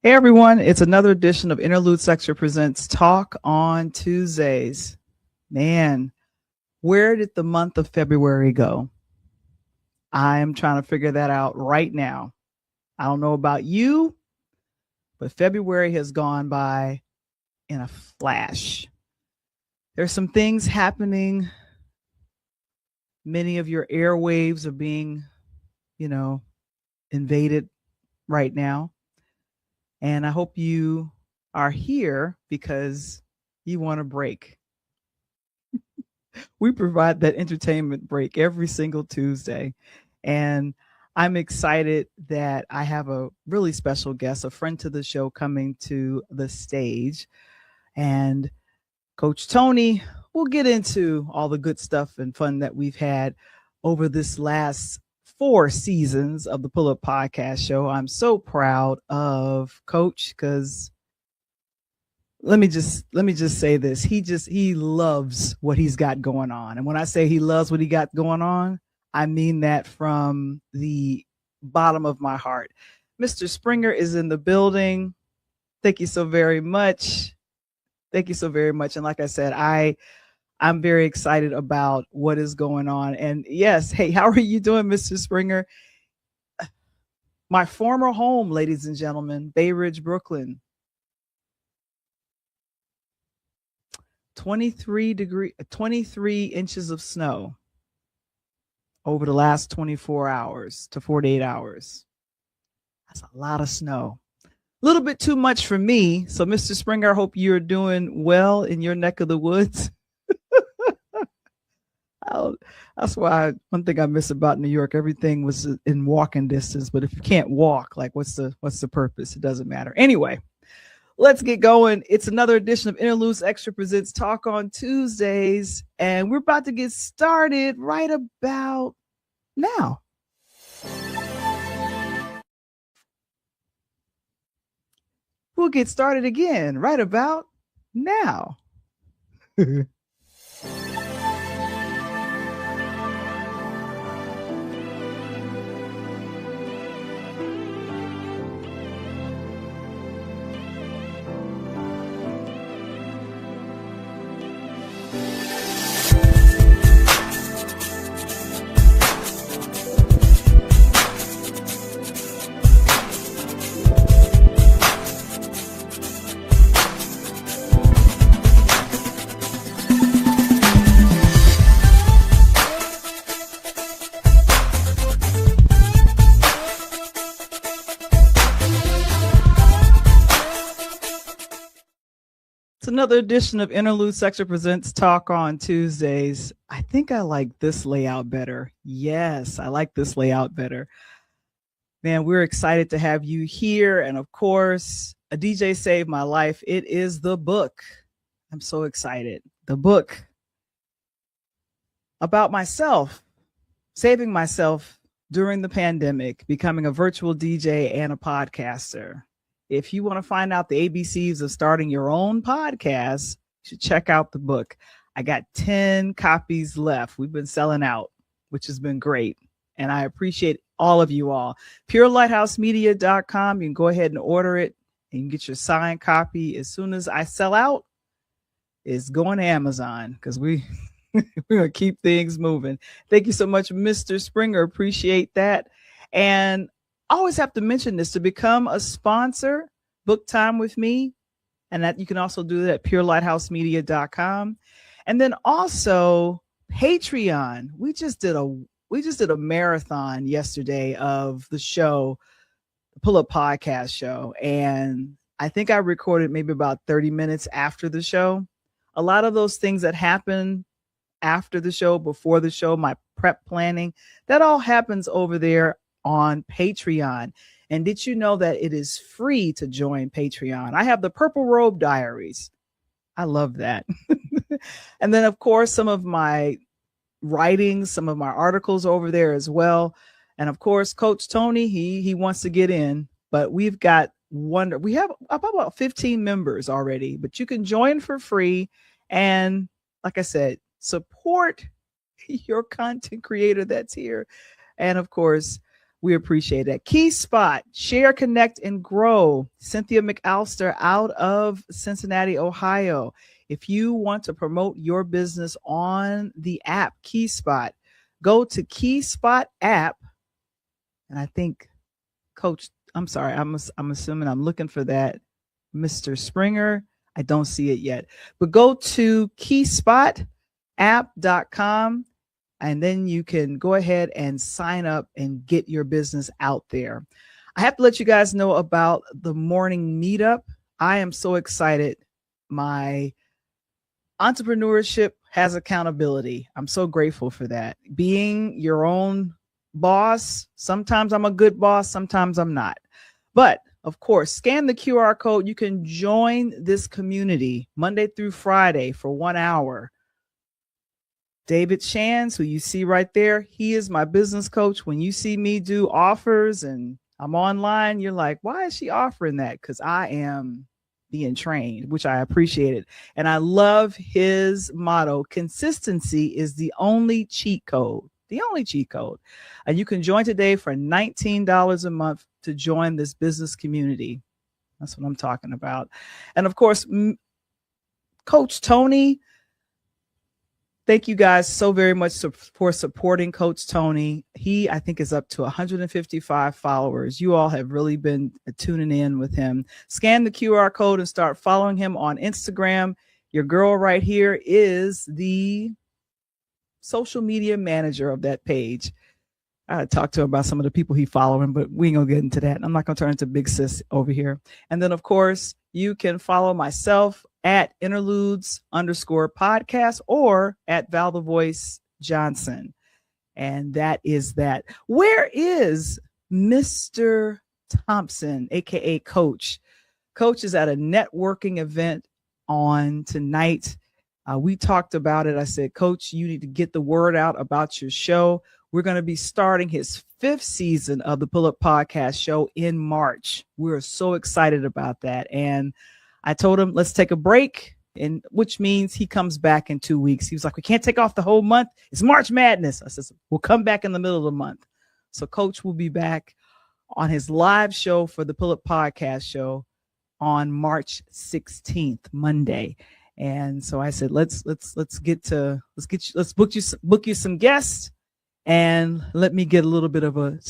Hey everyone, it's another edition of Interludes Lecture Presents Talk on Tuesdays. Man, where did the month of February go? I am trying to figure that out right now. I don't know about you, but February has gone by in a flash. There's some things happening. Many of your airwaves are being, invaded right now. And I hope you are here because you want a break. We provide that entertainment break every single Tuesday. And I'm excited that I have a really special guest, a friend to the show, coming to the stage. And Coach Tony, we'll get into all the good stuff and fun that we've had over this last 4 seasons of the Pull Up Podcast Show. I'm so proud of Coach because let me just say this. He loves what he's got going on. And when I say he loves what he got going on, I mean that from the bottom of my heart. Mr. Springer is in the building. Thank you so very much. Thank you so very much. And like I said, I'm very excited about what is going on. And yes, hey, how are you doing, Mr. Springer? My former home, ladies and gentlemen, Bay Ridge, Brooklyn. 23 inches of snow over the last 24 hours to 48 hours. That's a lot of snow. A little bit too much for me. So, Mr. Springer, I hope you're doing well in your neck of the woods. That's why one thing I miss about New York, everything was in walking distance. But if you can't walk, like what's the purpose? It doesn't matter. Anyway, let's get going. It's another edition of Interludes Extra Presents Talk on Tuesdays, and we're about to get started right about now. We'll get started again right about now. It's another edition of Interlude Sector Presents Talk on Tuesdays. I think I like this layout better. Yes, I like this layout better. Man, we're excited to have you here. And of course, a DJ saved my life. It is the book. I'm so excited. The book about myself, saving myself during the pandemic, becoming a virtual DJ and a podcaster. If you want to find out the ABCs of starting your own podcast, you should check out the book. I got 10 copies left. We've been selling out, which has been great. And I appreciate all of you all. PureLighthouseMedia.com. You can go ahead and order it and you can get your signed copy. As soon as I sell out, it's going to Amazon because we're going to keep things moving. Thank you so much, Mr. Springer. Appreciate that. And I always have to mention this: to become a sponsor, book time with me. And that you can also do that at PureLighthouseMedia.com. And then also Patreon. We just did a marathon yesterday of the show, the Pull Up Podcast Show. And I think I recorded maybe about 30 minutes after the show. A lot of those things that happen after the show, before the show, my prep planning, that all happens over there on Patreon. And did you know that it is free to join Patreon? I have the Purple Robe Diaries. I love that. And then, of course, some of my writings, some of my articles over there as well. And of course, Coach Tony, he wants to get in, but we have about 15 members already, but you can join for free. And like I said, support your content creator that's here. And of course, We appreciate that. Key Spot, share, connect, and grow. Cynthia McAllister out of Cincinnati, Ohio. If you want to promote your business on the app, Key Spot, go to Key Spot app. And I think Coach, I'm sorry, I'm assuming I'm looking for that. Mr. Springer, I don't see it yet. But go to keyspot.app.com. And then you can go ahead and sign up and get your business out there. I have to let you guys know about the morning meetup. I am so excited. My entrepreneurship has accountability. I'm so grateful for that. Being your own boss, sometimes I'm a good boss, sometimes I'm not. But of course, scan the QR code. You can join this community Monday through Friday for 1 hour. David Shands, who you see right there, he is my business coach. When you see me do offers and I'm online, you're like, why is she offering that? Because I am being trained, which I appreciate it. And I love his motto, consistency is the only cheat code, And you can join today for $19 a month to join this business community. That's what I'm talking about. And of course, Coach Tony, thank you guys so very much for supporting Coach Tony. He, I think, is up to 155 followers. You all have really been tuning in with him. Scan the QR code and start following him on Instagram. Your girl right here is the social media manager of that page. I talked to him about some of the people he following, but we ain't gonna get into that. I'm not gonna turn into big sis over here. And then, of course, you can follow myself at Interludes_podcast or at Val the Voice Johnson. And that is that. Where is Mr. Thompson, aka Coach? Coach is at a networking event on tonight. We talked about it. I said, Coach, you need to get the word out about your show. We're going to be starting his 5th season of the Pull Up Podcast Show in March. We're so excited about that. And I told him, let's take a break, and which means he comes back in 2 weeks. He was like, we can't take off the whole month. It's March Madness. I said, we'll come back in the middle of the month. So Coach will be back on his live show for the Pull Up Podcast Show on March 16th, Monday. And so I said, let's book you some guests. And let me get a little bit of a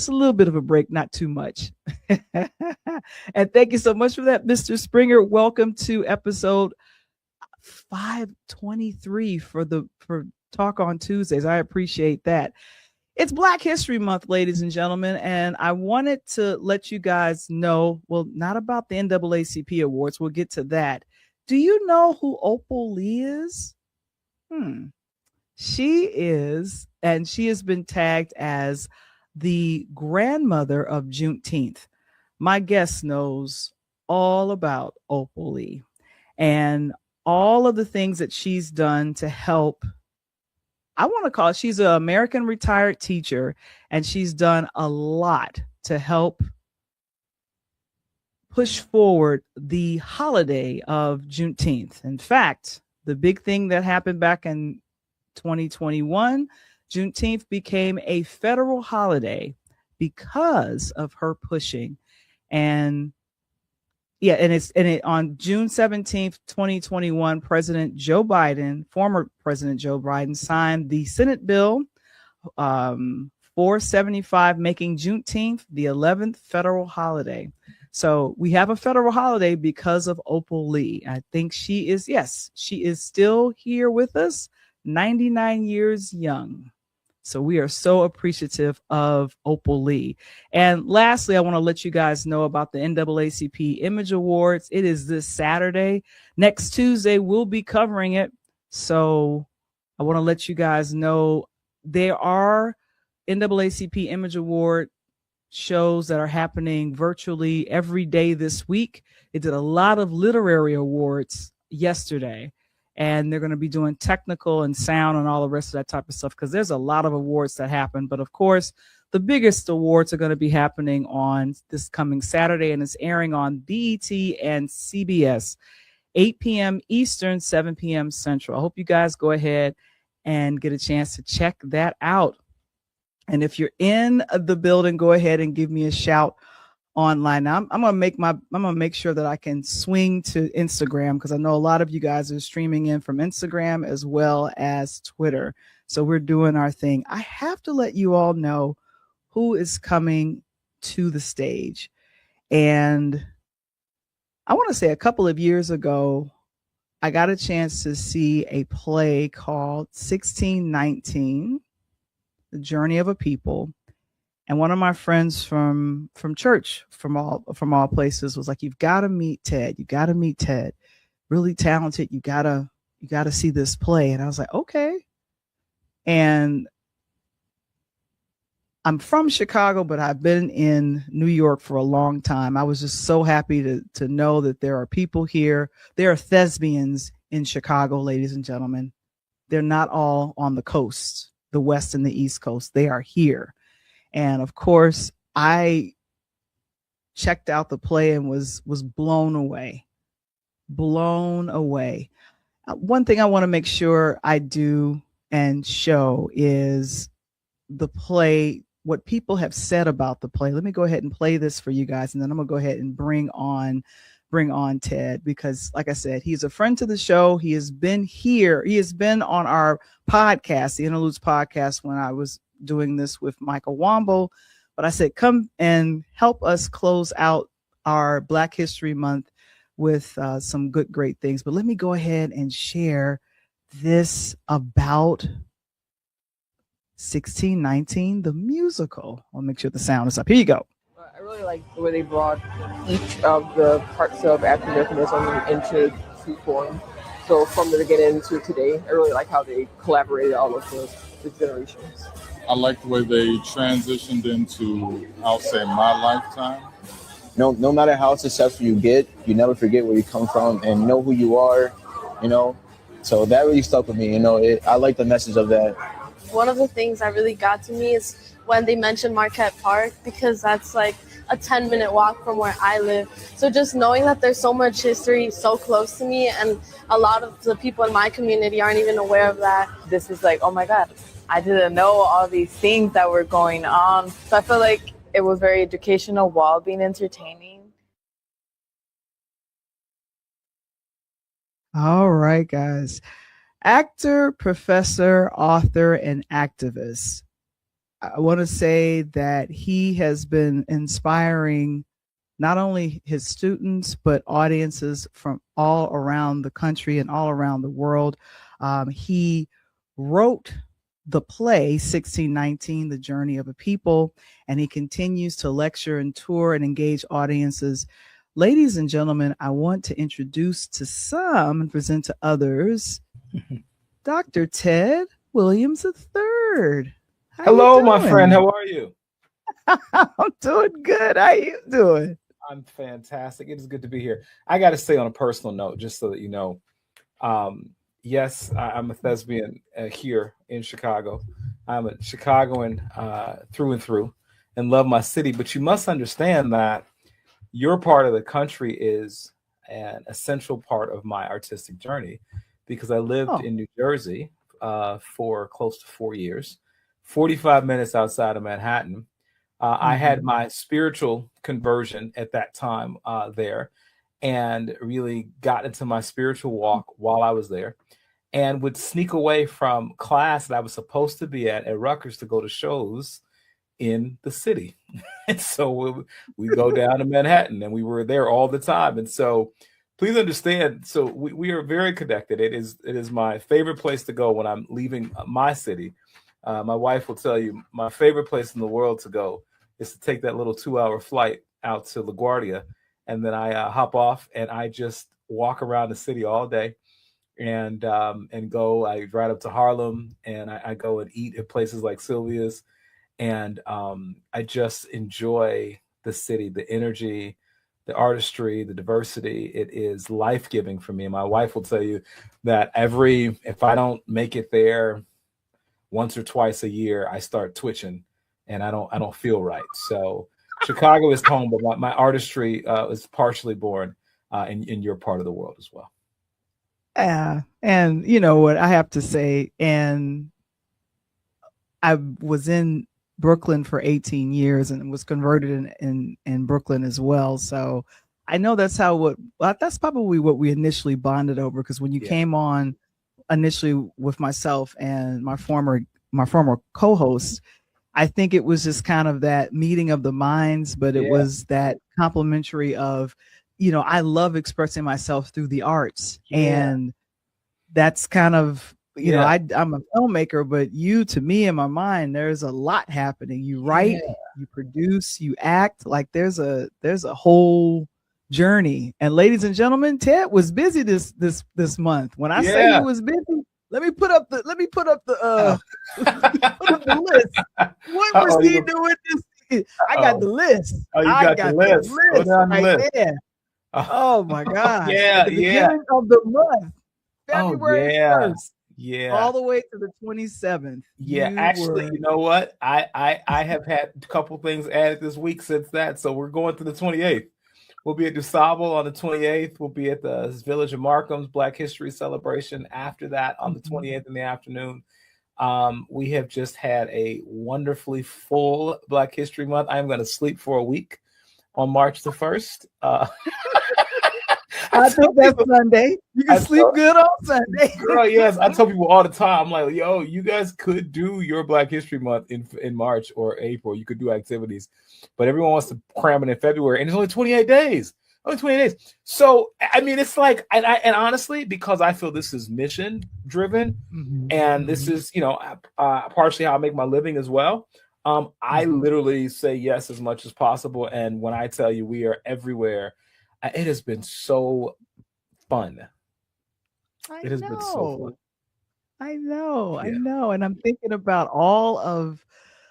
break, not too much. And thank you so much for that, Mr. Springer. Welcome to episode 523 for Talk on Tuesdays. I appreciate that. It's Black History Month, ladies and gentlemen, and I wanted to let you guys know, well, not about the NAACP awards. We'll get to that. Do you know who Opal Lee is? She is, and she has been tagged as the grandmother of Juneteenth. My guest knows all about Opal Lee and all of the things that she's done to help. I want to call it, she's an American retired teacher, and she's done a lot to help push forward the holiday of Juneteenth. In fact, the big thing that happened back in 2021, Juneteenth became a federal holiday because of her pushing. And yeah, on June 17th, 2021, former President Joe Biden signed the Senate Bill 475, making Juneteenth the 11th federal holiday. So we have a federal holiday because of Opal Lee. I think she is still here with us, 99 years young. So we are so appreciative of Opal Lee. And lastly, I want to let you guys know about the NAACP Image Awards. It is this Saturday. Next Tuesday, we'll be covering it. So I want to let you guys know there are NAACP Image Award shows that are happening virtually every day this week. It did a lot of literary awards yesterday. And they're going to be doing technical and sound and all the rest of that type of stuff, because there's a lot of awards that happen. But of course, the biggest awards are going to be happening on this coming Saturday, and it's airing on BET and CBS, 8 p.m. Eastern, 7 p.m. Central. I hope you guys go ahead and get a chance to check that out. And if you're in the building, go ahead and give me a shout online. Now, I'm gonna make sure that I can swing to Instagram, because I know a lot of you guys are streaming in from Instagram as well as Twitter. So we're doing our thing. I have to let you all know who is coming to the stage. And I want to say a couple of years ago, I got a chance to see a play called 1619, The Journey of a People. And one of my friends from church, from all places, was like, "You've got to meet Ted. You got to meet Ted. Really talented. You gotta see this play." And I was like, "Okay." And I'm from Chicago, but I've been in New York for a long time. I was just so happy to know that there are people here. There are thespians in Chicago, ladies and gentlemen. They're not all on the coast, the West and the East Coast. They are here. And of course, I checked out the play and was blown away. Blown away. One thing I want to make sure I do and show is the play, what people have said about the play. Let me go ahead and play this for you guys, and then I'm gonna go ahead and bring on Ted, because like I said, he's a friend to the show. He has been here. He has been on our podcast, the Interludes podcast, when I was doing this with Michael Womble. But I said, come and help us close out our Black History Month with some great things. But let me go ahead and share this about 1619, the musical. I'll make sure the sound is up. Here you go. I really like the way they brought each of the parts of African Americanism into form. So from the beginning to today, I really like how they collaborated all of the generations. I like the way they transitioned into, I'll say, my lifetime. No matter how successful you get, you never forget where you come from and know who you are, So that really stuck with me, I like the message of that. One of the things that really got to me is when they mentioned Marquette Park, because that's like a 10-minute walk from where I live. So just knowing that there's so much history so close to me, and a lot of the people in my community aren't even aware of that. This is like, oh my God, I didn't know all these things that were going on. So I feel like it was very educational while being entertaining. All right, guys. Actor, professor, author, and activist. I want to say that he has been inspiring not only his students, but audiences from all around the country and all around the world. He wrote the play 1619, The Journey of a People, and he continues to lecture and tour and engage audiences. Ladies and gentlemen, I want to introduce to some and present to others Dr. Ted Williams III. Hello, my friend. How are you? I'm doing good. How you doing? I'm fantastic. It is good to be here. I got to say on a personal note, just so that you know, yes, I'm a thespian here in Chicago. I'm a Chicagoan through and through and love my city. But you must understand that your part of the country is an essential part of my artistic journey, because I lived in New Jersey for close to 4 years, 45 minutes outside of Manhattan. I had my spiritual conversion at that time there, and really got into my spiritual walk while I was there, and would sneak away from class that I was supposed to be at Rutgers to go to shows in the city. And so we go down to Manhattan, and we were there all the time. And so please understand, so we are very connected. It is my favorite place to go when I'm leaving my city. My wife will tell you my favorite place in the world to go is to take that little 2-hour flight out to LaGuardia, and then I hop off and I just walk around the city all day, and go. I ride up to Harlem, and I go and eat at places like Sylvia's, and I just enjoy the city, the energy, the artistry, the diversity. It is life-giving for me. My wife will tell you that if I don't make it there once or twice a year, I start twitching and I don't feel right. So Chicago is home, but my artistry is partially born in your part of the world as well. Yeah. And you know what I have to say, and I was in Brooklyn for 18 years and was converted in Brooklyn as well. So I know that's that's probably what we initially bonded over, because when you came on initially with myself and my former co-host, I think it was just kind of that meeting of the minds, but it was that complimentary of, I love expressing myself through the arts. And that's kind of, I'm a filmmaker, but to me, in my mind, there's a lot happening. You write, you produce, you act, like there's a whole journey. And ladies and gentlemen, Ted was busy this month. When I say he was busy, let me put up the put up the list. What was he doing this? I got the list. Oh, you got the list. Go down the list. There. Oh my God. Yeah, the beginning of the month, February 1st. Yeah. All the way to the 27th. Yeah, actually, you know what? I have had a couple things added this week since that. So we're going to the 28th. We'll be at DuSable on the 28th. We'll be at the Village of Markham's Black History Celebration after that on the 28th in the afternoon. We have just had a wonderfully full Black History Month. I'm going to sleep for a week on March the 1st. I think that's Sunday. You can sleep good on Sunday. Girl, yes. I tell people all the time, I'm like, yo, you guys could do your Black History Month in March or April. You could do activities. But everyone wants to cram it in February, and it's only 28 days. Only 28 days. So, I mean, it's like, and honestly, because I feel this is mission driven, and this is, partially how I make my living as well. I literally say yes as much as possible. And when I tell you we are everywhere, it has been so fun. It has been so fun. I know. And I'm thinking about all of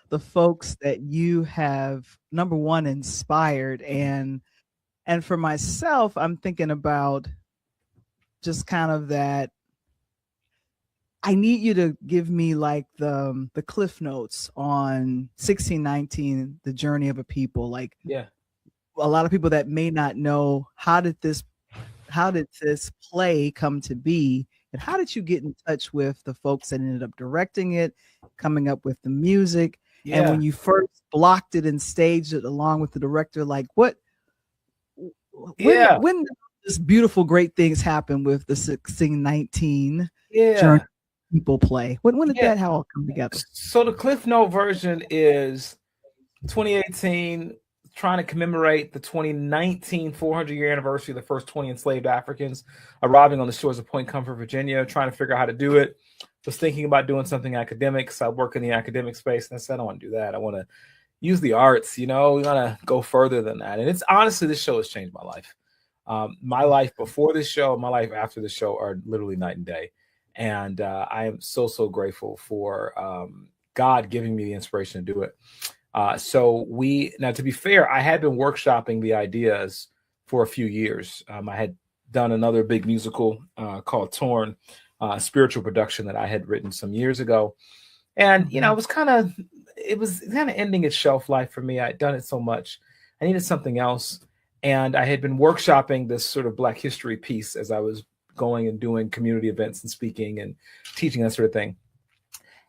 the folks that you have, number one, inspired. And for myself, I'm thinking about just kind of that. I need you to give me like the cliff notes on 1619, the journey of a people. Like, a lot of people that may not know, how did this play come to be, and how did you get in touch with the folks that ended up directing it, coming up with the music, and when you first blocked it and staged it along with the director, like when this beautiful great things happen with the 1619 journey people play? When did that all come together? So the Cliff Note version is 2018, trying to commemorate the 2019 400-year anniversary of the first 20 enslaved Africans arriving on the shores of Point Comfort, Virginia, trying to figure out how to do it. Was thinking about doing something academic, so I work in the academic space, and I said, I don't want to do that. I want to use the arts, we want to go further than that. And it's honestly, this show has changed my life. My life before this show, my life after this show are literally night and day. And I am so grateful for God giving me the inspiration to do it. So now, to be fair, I had been workshopping the ideas for a few years. I had done another big musical called Torn, spiritual production that I had written some years ago. And, it was kind of ending its shelf life for me. I'd done it so much. I needed something else. And I had been workshopping this sort of Black history piece as I was going and doing community events and speaking and teaching, that sort of thing.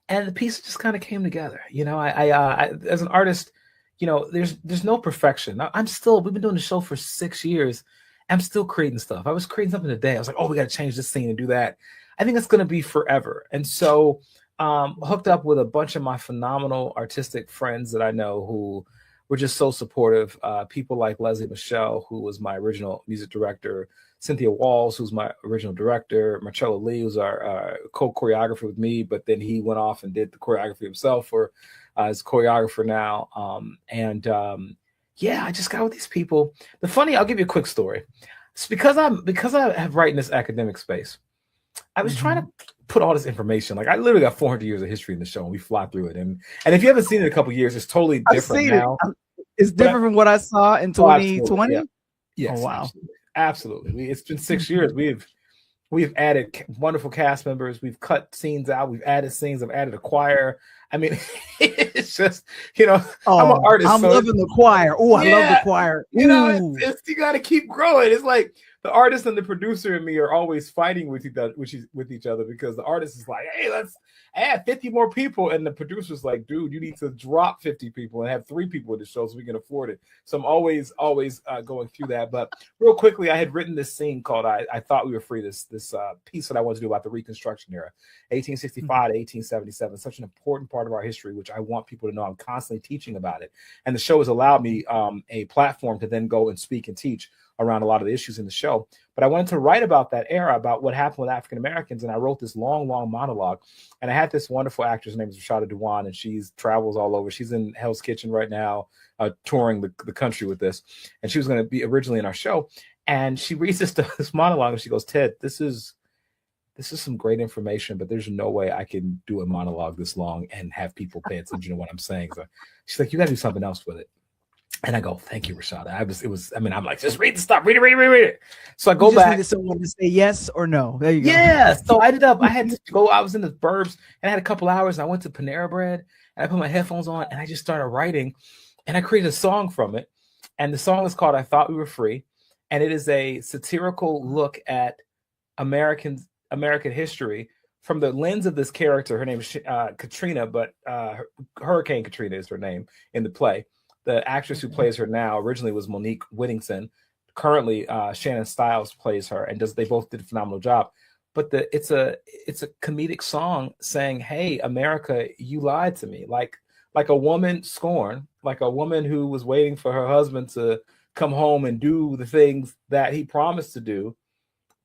And the piece just kind of came together. I as an artist, there's no perfection. We've been doing the show for 6 years. I'm still creating stuff. I was creating something today. I was like, oh, we got to change this scene and do that. I think it's going to be forever. And so hooked up with a bunch of my phenomenal artistic friends that I know who were just so supportive. People like Leslie Michelle, who was my original music director, Cynthia Walls, who's my original director, Marcello Lee, who's our co-choreographer with me, but then he went off and did the choreography himself for his choreographer now. I just got with these people. I'll give you a quick story. It's because I have written this academic space. I was trying to put all this information. Like, I literally got 400 years of history in the show, and we fly through it. And if you haven't seen it in a couple of years, it's totally different now. It's different from what I saw in 2020. Yes, oh, wow. Absolutely. It's been 6 years. We've added wonderful cast members. We've cut scenes out. We've added scenes. I've added a choir. I mean, it's just, I'm an artist. I'm loving the choir. Oh, I love the choir. You got to keep growing. It's like, the artist and the producer and me are always fighting with each other because the artist is like, hey, let's add 50 more people, and the producer's like, dude, you need to drop 50 people and have 3 people in the show so we can afford it. So I'm always going through that. But real quickly, I had written this scene called I Thought We Were Free, this piece that I wanted to do about the Reconstruction era, 1865 to 1877, such an important part of our history, which I want people to know. I'm constantly teaching about it. And the show has allowed me a platform to then go and speak and teach around a lot of the issues in the show. But I wanted to write about that era, about what happened with African Americans. And I wrote this long monologue. And I had this wonderful actress, her name is Rashada Dewan, and she travels all over. She's in Hell's Kitchen right now, touring the country with this. And she was going to be originally in our show. And she reads this monologue and she goes, Ted, this is some great information, but there's no way I can do a monologue this long and have people pay attention to what I'm saying. So she's like, you got to do something else with it. And I go, thank you, Rashada. I'm like, just read the stuff, read it. So I go back. Needed someone to say yes or no. There you go. Yeah. So I had to go. I was in the burbs and I had a couple hours. And I went to Panera Bread and I put my headphones on and I just started writing. And I created a song from it. And the song is called I Thought We Were Free. And it is a satirical look at American history from the lens of this character. Her name is Katrina, but Hurricane Katrina is her name in the play. The actress who plays her now originally was Monique Whittington. Currently, Shannon Stiles plays her, and they both did a phenomenal job. But it's a comedic song saying, "Hey, America, you lied to me." Like a woman scorned, like a woman who was waiting for her husband to come home and do the things that he promised to do.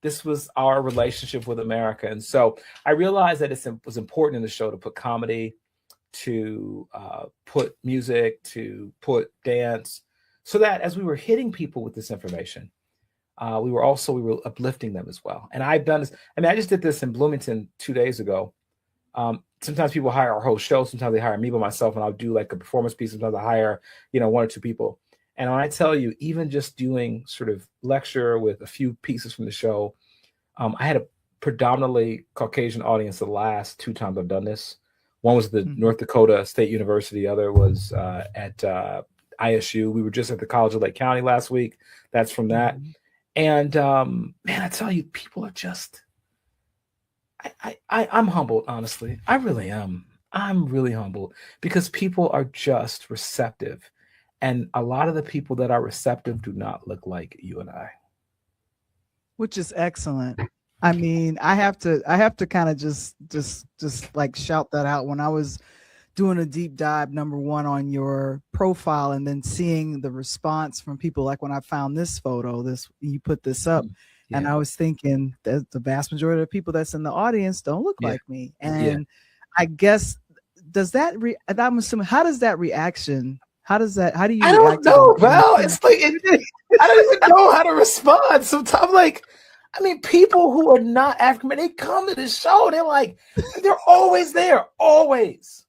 This was our relationship with America, and so I realized that it was important in the show to put comedy, to put music, to put dance, so that as we were hitting people with this information, we were uplifting them as well. And I've done this. I mean, I just did this in Bloomington 2 days ago. Sometimes people hire our whole show. Sometimes they hire me by myself, and I'll do like a performance piece. Sometimes I hire, 1 or 2 people. And when I tell you, even just doing sort of lecture with a few pieces from the show, I had a predominantly Caucasian audience the last 2 times I've done this. One was the North Dakota State University. The other was at ISU. We were just at the College of Lake County last week. That's from that. And man, I tell you, people are just, I'm humbled, honestly. I really am. I'm really humbled because people are just receptive. And a lot of the people that are receptive do not look like you and I. Which is excellent. I mean, I have to kind of just like shout that out. When I was doing a deep dive, number one, on your profile, and then seeing the response from people, like when I found this photo, you put this up, and I was thinking that the vast majority of the people that's in the audience don't look like me. And I guess, I'm assuming, how do you react? I don't know, Val. It's like, I don't even know how to respond. Sometimes, like, I mean, people who are not African, they come to the show, they're always there, always.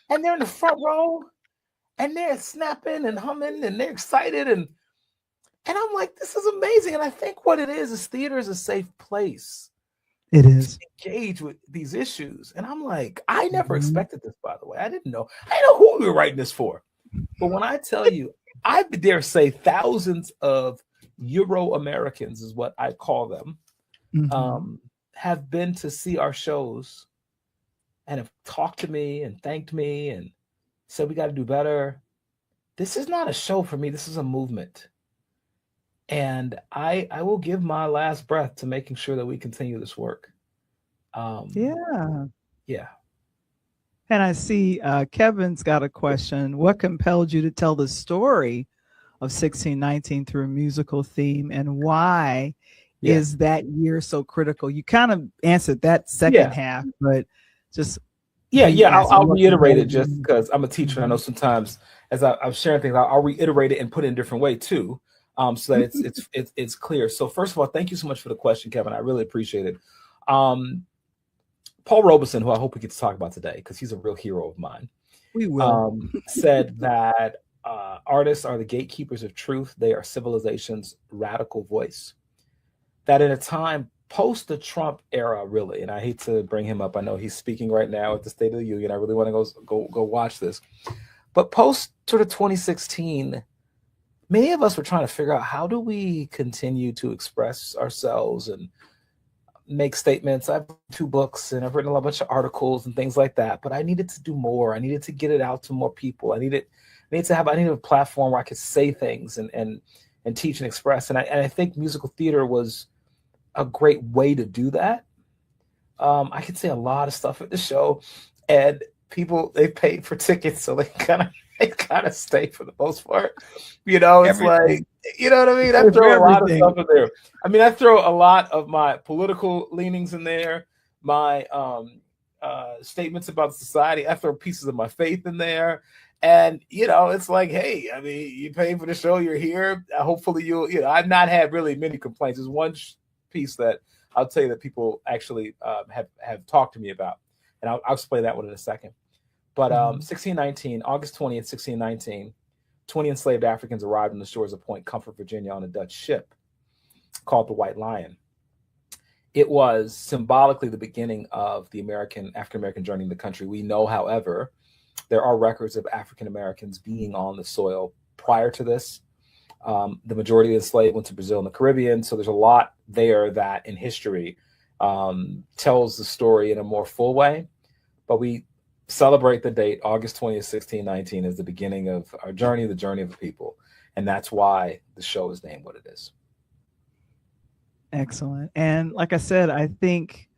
And they're in the front row, and they're snapping and humming, and they're excited. And I'm like, this is amazing. And I think what it is theater is a safe place. It is. To engage with these issues. And I'm like, I never expected this, by the way. I didn't know who we were writing this for. But when I tell you, I dare say thousands of Euro-Americans is what I call them, have been to see our shows and have talked to me and thanked me and said, we got to do better. This is not a show for me. This is a movement. And I will give my last breath to making sure that we continue this work. Yeah. And I see Kevin's got a question. What compelled you to tell the story of 1619 through a musical theme, and why is that year so critical? You kind of answered that second half, but just I'll reiterate it just because I'm a teacher. And I know sometimes as I'm sharing things, I'll reiterate it and put it in a different way too, so that it's clear. So first of all, thank you so much for the question, Kevin. I really appreciate it. Paul Robeson, who I hope we get to talk about today, because he's a real hero of mine, we will, said that artists are the gatekeepers of truth. They are civilization's radical voice. That in a time post the Trump era, really, and I hate to bring him up. I know he's speaking right now at the State of the Union. I really want to go watch this. But post sort of 2016, many of us were trying to figure out, how do we continue to express ourselves and make statements. I've written 2 books and I've written a bunch of articles and things like that, but I needed to do more. I needed to get it out to more people. I needed a platform where I could say things and teach and express. And I think musical theater was a great way to do that. I could say a lot of stuff at the show, and people, they paid for tickets, so they kind of stay for the most part. It's Everything. like, you know what I mean? I throw a lot of stuff in there. I mean, I throw a lot of my political leanings in there, my statements about society. I throw pieces of my faith in there. And, it's like, hey, I mean, you pay for the show, you're here. Hopefully I've not had really many complaints. There's one piece that I'll tell you that people actually have talked to me about. And I'll explain that one in a second. But 1619, August 20th, 1619, 20 enslaved Africans arrived on the shores of Point Comfort, Virginia, on a Dutch ship called the White Lion. It was symbolically the beginning of the African-American journey in the country. We know, however, there are records of African Americans being on the soil prior to this. The majority of the enslaved went to Brazil and the Caribbean. So there's a lot there that in history tells the story in a more full way. But we celebrate the date, August 20th, 1619, as the beginning of our journey, the journey of the people. And that's why the show is named what it is. Excellent. And like I said, I think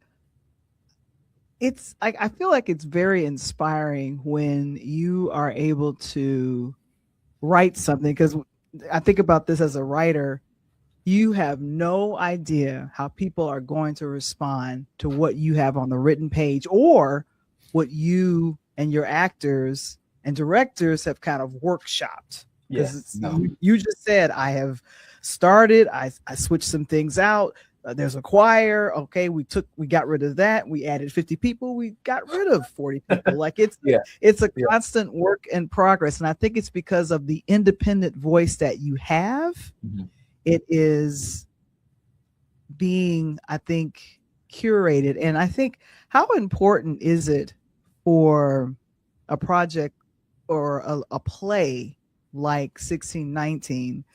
I feel like it's very inspiring when you are able to write something, because I think about this as a writer. You have no idea how people are going to respond to what you have on the written page, or what you and your actors and directors have kind of workshopped. Yes. You just said, I have started, I switched some things out. There's a choir. Okay. We got rid of that. We added 50 people. We got rid of 40 people. Like it's a constant work in progress. And I think it's because of the independent voice that you have. Mm-hmm. It is being, I think, curated. And I think, how important is it for a project or a play like 1619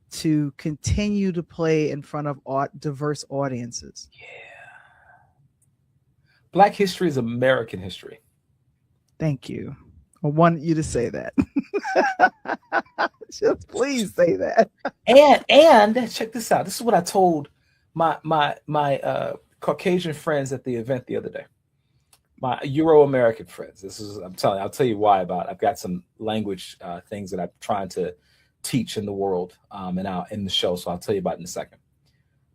to continue to play in front of diverse audiences? Yeah. Black history is American history. Thank you. I wanted you to say that. Just please say that. And check this out. This is what I told my Caucasian friends at the event the other day. My Euro-American friends. I'll tell you why I've got some language things that I'm trying to teach in the world and out in the show. So I'll tell you about it in a second.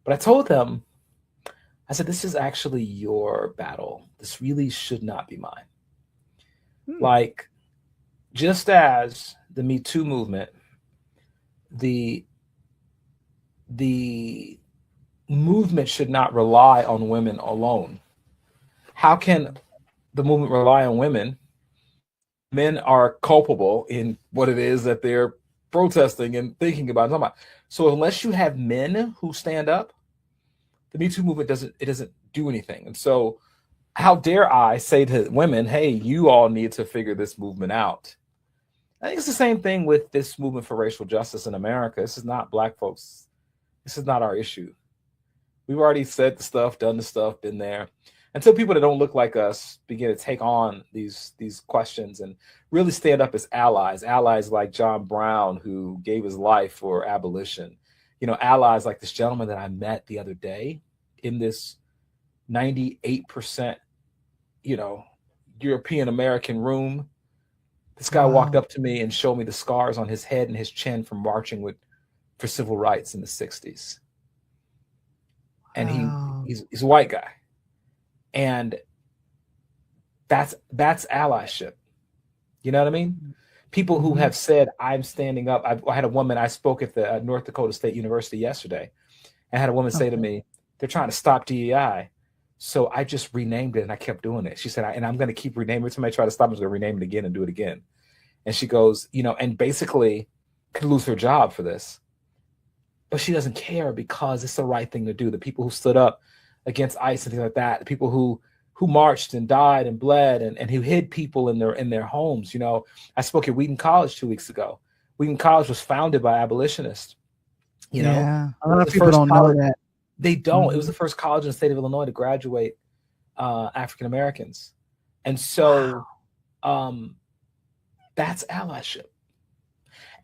But I told them, I said, this is actually your battle. This really should not be mine. Like, just as the Me Too movement, the movement should not rely on women alone. How can the movement rely on women? Men are culpable in what it is that they're protesting and thinking about. So unless you have men who stand up, the Me Too movement doesn't do anything. And so how dare I say to women, hey, you all need to figure this movement out. I think it's the same thing with this movement for racial justice in America. This is not Black folks. This is not our issue. We've already said the stuff, done the stuff, been there. Until people that don't look like us begin to take on these questions and really stand up as allies like John Brown, who gave his life for abolition, allies like this gentleman that I met the other day in this 98%, European American room. This guy walked up to me and showed me the scars on his head and his chin from marching for civil rights in the 60s. And he's a white guy. And that's allyship. You know what I mean? People who have said, I'm standing up. I had a woman, I spoke at the North Dakota State University yesterday. I had a woman say to me, they're trying to stop DEI. So I just renamed it and I kept doing it. She said, and I'm going to keep renaming it. Somebody try to stop me, I'm going to rename it again and do it again. And she goes, and basically could lose her job for this. But she doesn't care because it's the right thing to do. The people who stood up against ICE and things like that, the people who marched and died and bled and who hid people in their homes. I spoke at Wheaton College 2 weeks ago. Wheaton College was founded by abolitionists. You know, Yeah, a lot of the people first don't college, know that. they don't. It was Mhm. the first college in the state of Illinois to graduate African Americans, and so that's allyship.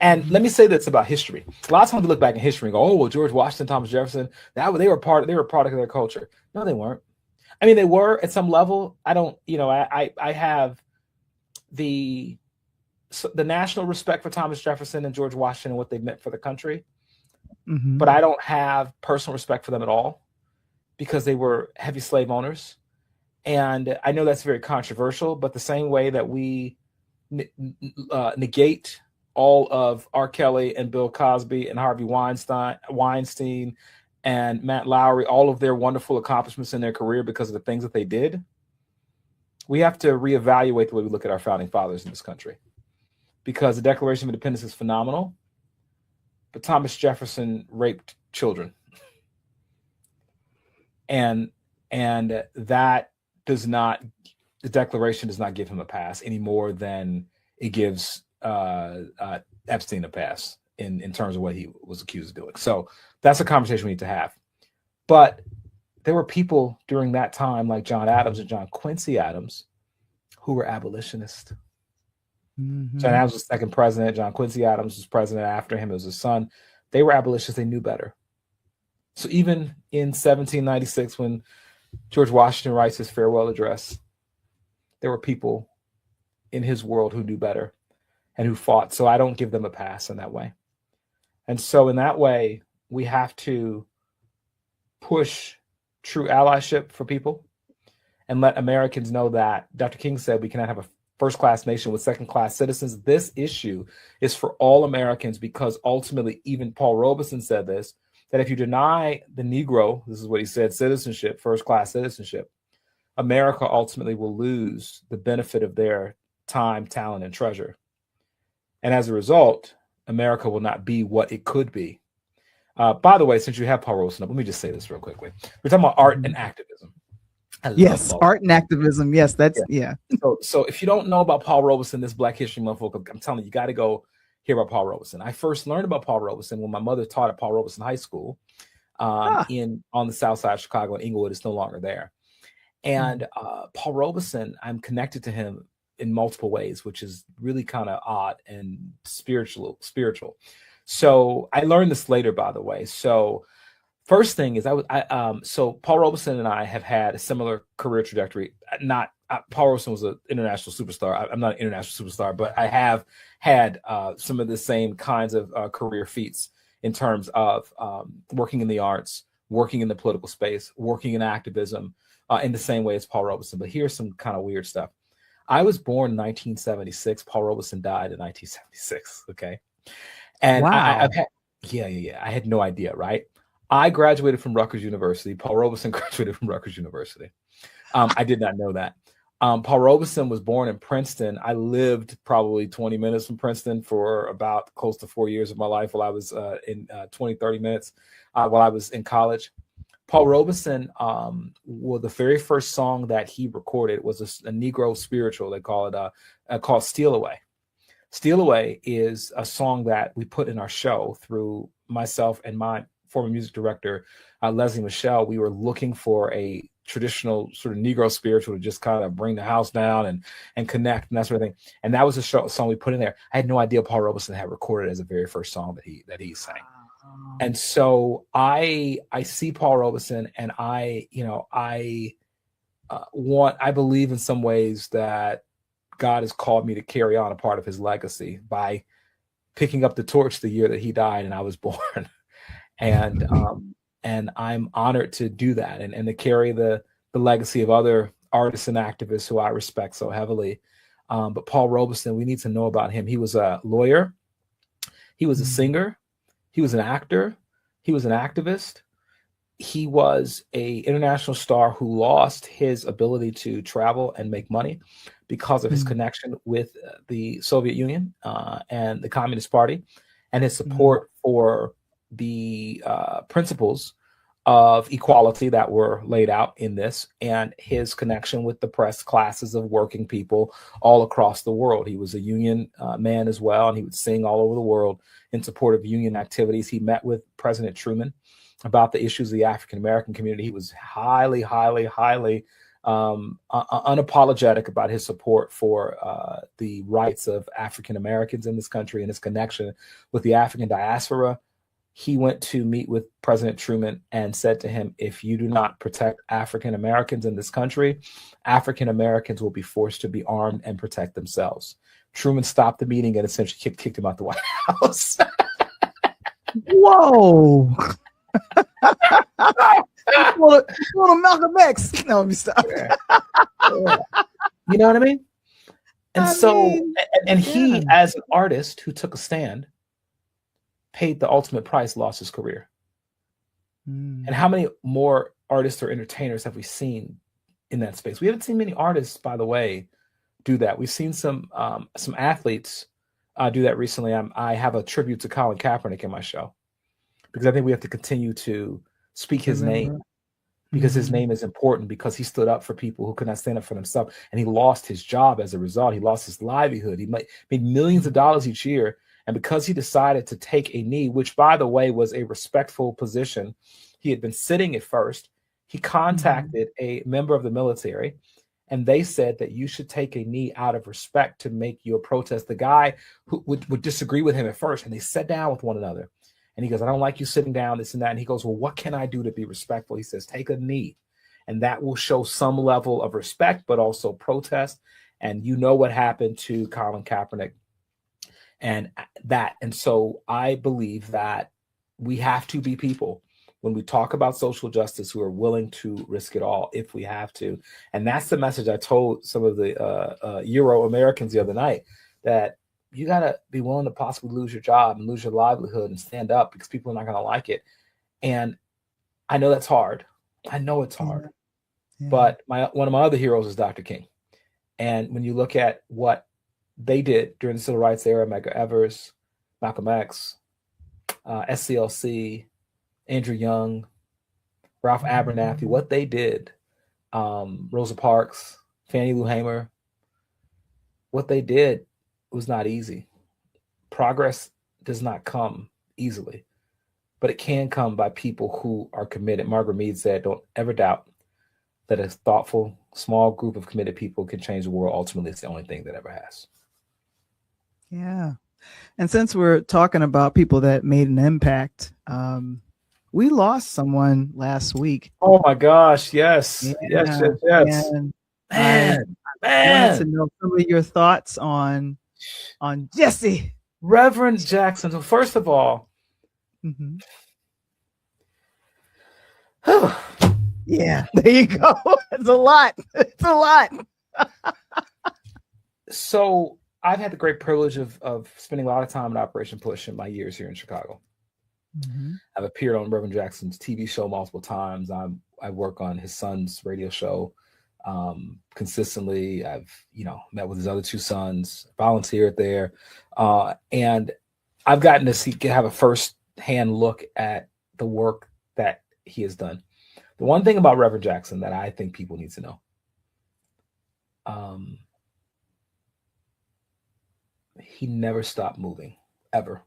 And let me say this about history. A lot of times we look back in history and go, "Oh, well, George Washington, Thomas Jefferson, they were a product of their culture." No, they weren't. I mean, they were at some level. I don't, you know, I have the national respect for Thomas Jefferson and George Washington and what they meant for the country, but I don't have personal respect for them at all because they were heavy slave owners. And I know that's very controversial, but the same way that we negate all of R. Kelly and Bill Cosby and Harvey Weinstein and Matt Lowry, all of their wonderful accomplishments in their career because of the things that they did, we have to reevaluate the way we look at our founding fathers in this country. Because the Declaration of Independence is phenomenal, but Thomas Jefferson raped children. And that does not, the Declaration does not give him a pass any more than it gives Epstein a pass in terms of what he was accused of doing. So that's a conversation we need to have. But there were people during that time like John Adams and John Quincy Adams who were abolitionists. John Adams was second president. John Quincy Adams was president after him. It was his son. They were abolitionists. They knew better. So even in 1796, when George Washington writes his farewell address, there were people in his world who knew better and who fought. So I don't give them a pass in that way. And so in that way, we have to push true allyship for people and let Americans know that Dr. King said we cannot have a first-class nation with second-class citizens. This issue is for all Americans because ultimately, even Paul Robeson said this, that if you deny the Negro, this is what he said, citizenship, first-class citizenship, America ultimately will lose the benefit of their time, talent, and treasure. And as a result, America will not be what it could be. By the way, since you have Paul Robeson up, let me just say this real quickly. We're talking about art and activism. Yes, art and activism. Yes, that's yeah. So if you don't know about Paul Robeson, this Black History Month, I'm telling you got to go hear about Paul Robeson. I first learned about Paul Robeson when my mother taught at Paul Robeson High School on the south side of Chicago in Inglewood. It's no longer there. And Paul Robeson, I'm connected to him in multiple ways, which is really kind of odd and spiritual. So I learned this later, by the way. So first thing is so Paul Robeson and I have had a similar career trajectory. Paul Robeson was an international superstar. I'm not an international superstar, but I have had some of the same kinds of career feats in terms of working in the arts, working in the political space, working in activism in the same way as Paul Robeson. But here's some kind of weird stuff. I was born in 1976. Paul Robeson died in 1976. Okay. And wow. I had no idea, right? I graduated from Rutgers University. Paul Robeson graduated from Rutgers University. I did not know that. Paul Robeson was born in Princeton. I lived probably 20 minutes from Princeton for about close to 4 years of my life while I was in 30 minutes while I was in college. Paul Robeson, well, the very first song that he recorded was a Negro spiritual. They call it called Steal Away. Steal Away is a song that we put in our show through myself and my former music director, Leslie Michelle. We were looking for a traditional sort of Negro spiritual to just kind of bring the house down and connect and that sort of thing. And that was a song we put in there. I had no idea Paul Robeson had recorded as the very first song that he sang. And so I see Paul Robeson and I believe in some ways that God has called me to carry on a part of his legacy by picking up the torch the year that he died and I was born. And I'm honored to do that and to carry the legacy of other artists and activists who I respect so heavily. But Paul Robeson, we need to know about him. He was a lawyer. He was a singer. He was an actor. He was an activist. He was an international star who lost his ability to travel and make money because of his connection with the Soviet Union and the Communist Party and his support for the principles of equality that were laid out in this, and his connection with the oppressed classes of working people all across the world. He was a union man as well, and he would sing all over the world in support of union activities. He met with President Truman about the issues of the African American community. He was highly unapologetic about his support for the rights of African Americans in this country and his connection with the African diaspora. He went to meet with President Truman and said to him, if you do not protect African Americans in this country, African Americans will be forced to be armed and protect themselves. Truman stopped the meeting and essentially kicked him out the White House. Whoa. Little Malcolm X. No, let me stop. Yeah. You know what I mean? And he, as an artist who took a stand, paid the ultimate price, lost his career. And how many more artists or entertainers have we seen in that space? We haven't seen many artists, by the way, do that. We've seen some athletes do that recently. I have a tribute to Colin Kaepernick in my show because I think we have to continue to speak his name, because his name is important, because he stood up for people who could not stand up for themselves, and he lost his job as a result. He lost his livelihood. He made millions of dollars each year. And because he decided to take a knee, which, by the way, was a respectful position, he had been sitting at first. He contacted a member of the military, and they said that you should take a knee out of respect to make your protest. The guy who would disagree with him at first, and they sat down with one another. And he goes, I don't like you sitting down, this and that. And he goes, well, what can I do to be respectful? He says, take a knee. And that will show some level of respect, but also protest. And you know what happened to Colin Kaepernick. And so I believe that we have to be people when we talk about social justice who are willing to risk it all if we have to. And that's the message I told some of the Euro Americans the other night, that you got to be willing to possibly lose your job and lose your livelihood and stand up because people are not going to like it. And I know that's hard. I know it's hard. Yeah. But one of my other heroes is Dr. King. And when you look at what they did during the civil rights era, Medgar Evers, Malcolm X, SCLC, Andrew Young, Ralph Abernathy, what they did, Rosa Parks, Fannie Lou Hamer, what they did was not easy. Progress does not come easily, but it can come by people who are committed. Margaret Mead said, don't ever doubt that a thoughtful, small group of committed people can change the world. Ultimately, it's the only thing that ever has. Yeah. And since we're talking about people that made an impact, we lost someone last week. Oh my gosh. Yes. Yeah. Yes. And man. I wanted to know some of your thoughts on Jesse. Reverend Jackson. So first of all, yeah, there you go. It's a lot. It's a lot. So I've had the great privilege of spending a lot of time in Operation Push in my years here in Chicago. I've appeared on Reverend Jackson's TV show multiple times. I work on his son's radio show consistently. I've met with his other two sons, volunteered there, and I've gotten to have a first-hand look at the work that he has done. The one thing about Reverend Jackson that I think people need to know, he never stopped moving, ever.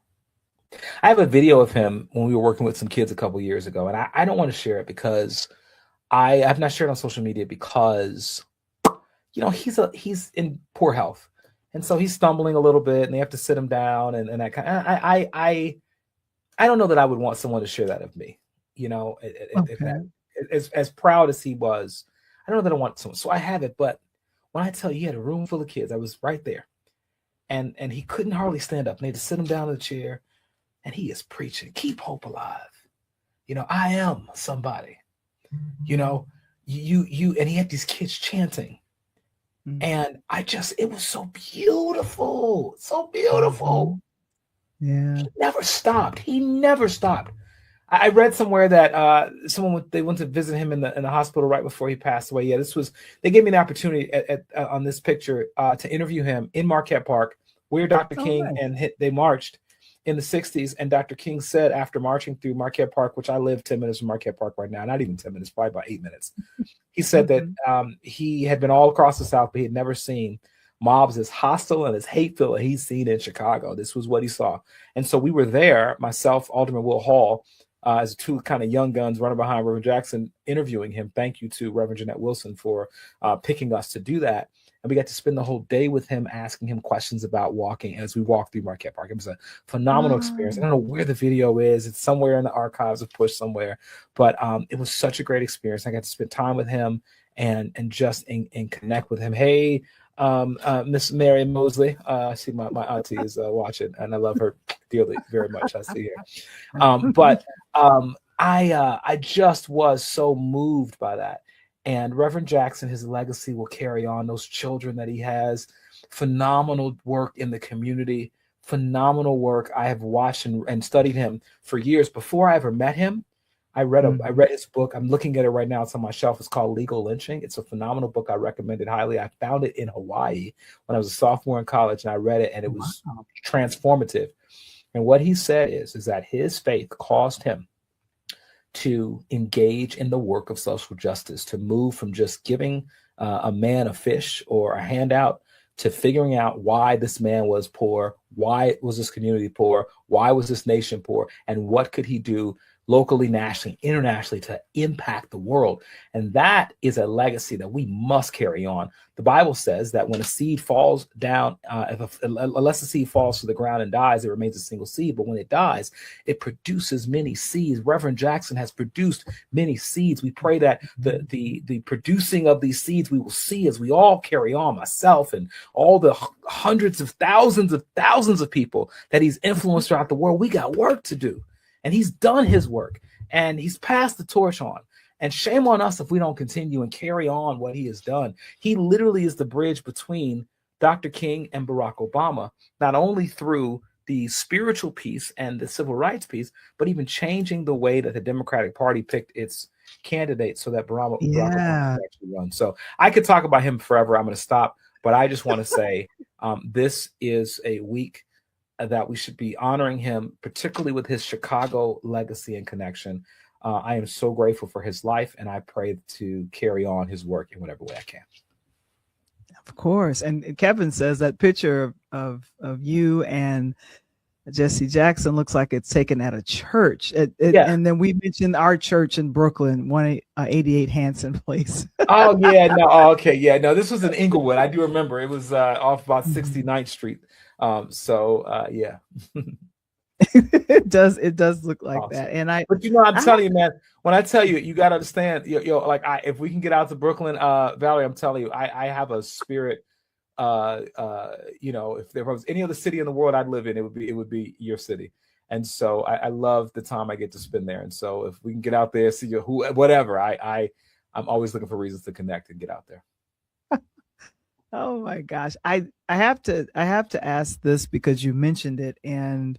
I have a video of him when we were working with some kids a couple years ago, and I don't want to share it because I've not shared it on social media because, he's in poor health. And so he's stumbling a little bit and they have to sit him down and that kind of, I don't know that I would want someone to share that of me, as proud as he was. I don't know that I want someone. So I have it. But when I tell you, he had a room full of kids, I was right there. And he couldn't hardly stand up. And they had to sit him down in the chair. And he is preaching, keep hope alive. I am somebody. You and he had these kids chanting. And it was so beautiful. So beautiful. Yeah. He never stopped. I read somewhere that they went to visit him in the hospital right before he passed away. Yeah, they gave me the opportunity on this picture to interview him in Marquette Park, where Dr. King and they marched. in the 60s. And Dr. King said after marching through Marquette Park, which I live 10 minutes from Marquette Park right now, not even 10 minutes, probably about 8 minutes. He said that he had been all across the South, but he had never seen mobs as hostile and as hateful as he's seen in Chicago. This was what he saw. And so we were there, myself, Alderman Will Hall, as two kind of young guns running behind Reverend Jackson, interviewing him. Thank you to Reverend Jeanette Wilson for picking us to do that. And we got to spend the whole day with him, asking him questions about walking as we walked through Marquette Park. It was a phenomenal experience. I don't know where the video is. It's somewhere in the archives of Push somewhere. But it was such a great experience. I got to spend time with him and just and connect with him. Hey, Miss Mary Mosley. I see my auntie is watching, and I love her dearly very much. I see her. But I just was so moved by that. And Reverend Jackson, his legacy will carry on. Those children that he has, phenomenal work in the community, phenomenal work. I have watched and studied him for years. Before I ever met him, I read his book. I'm looking at it right now. It's on my shelf. It's called Legal Lynching. It's a phenomenal book. I recommend it highly. I found it in Hawaii when I was a sophomore in college, and I read it, and it was transformative. And what he said is that his faith caused him to engage in the work of social justice, to move from just giving a man a fish or a handout to figuring out why this man was poor, why was this community poor, why was this nation poor, and what could he do locally, nationally, internationally to impact the world. And that is a legacy that we must carry on. The Bible says that when a seed falls down, unless the seed falls to the ground and dies, it remains a single seed. But when it dies, it produces many seeds. Reverend Jackson has produced many seeds. We pray that the producing of these seeds we will see as we all carry on, myself and all the hundreds of thousands of people that he's influenced throughout the world. We got work to do. And he's done his work, and he's passed the torch on. And shame on us if we don't continue and carry on what he has done. He literally is the bridge between Dr. King and Barack Obama, not only through the spiritual piece and the civil rights piece, but even changing the way that the Democratic Party picked its candidate so that Barack Obama could actually run. So I could talk about him forever. I'm going to stop, but I just want to say this is a week that we should be honoring him, particularly with his Chicago legacy and connection. I am so grateful for his life, and I pray to carry on his work in whatever way I can. Of course. And Kevin says that picture of you and Jesse Jackson looks like it's taken at a church. And then we mentioned our church in Brooklyn, 188 Hanson Place. Oh, yeah. No. Oh, okay. Yeah. No, this was in Inglewood. I do remember. It was off about 69th Street. Yeah. It does look like awesome. That. And but I'm telling you, man, when I tell you, you got to understand, if we can get out to Brooklyn, Valerie, I'm telling you, I have a spirit. If there was any other city in the world I'd live in, it would be your city. And so I love the time I get to spend there. And so if we can get out there, see whatever, I'm always looking for reasons to connect and get out there. Oh my gosh. I have to ask this because you mentioned it, and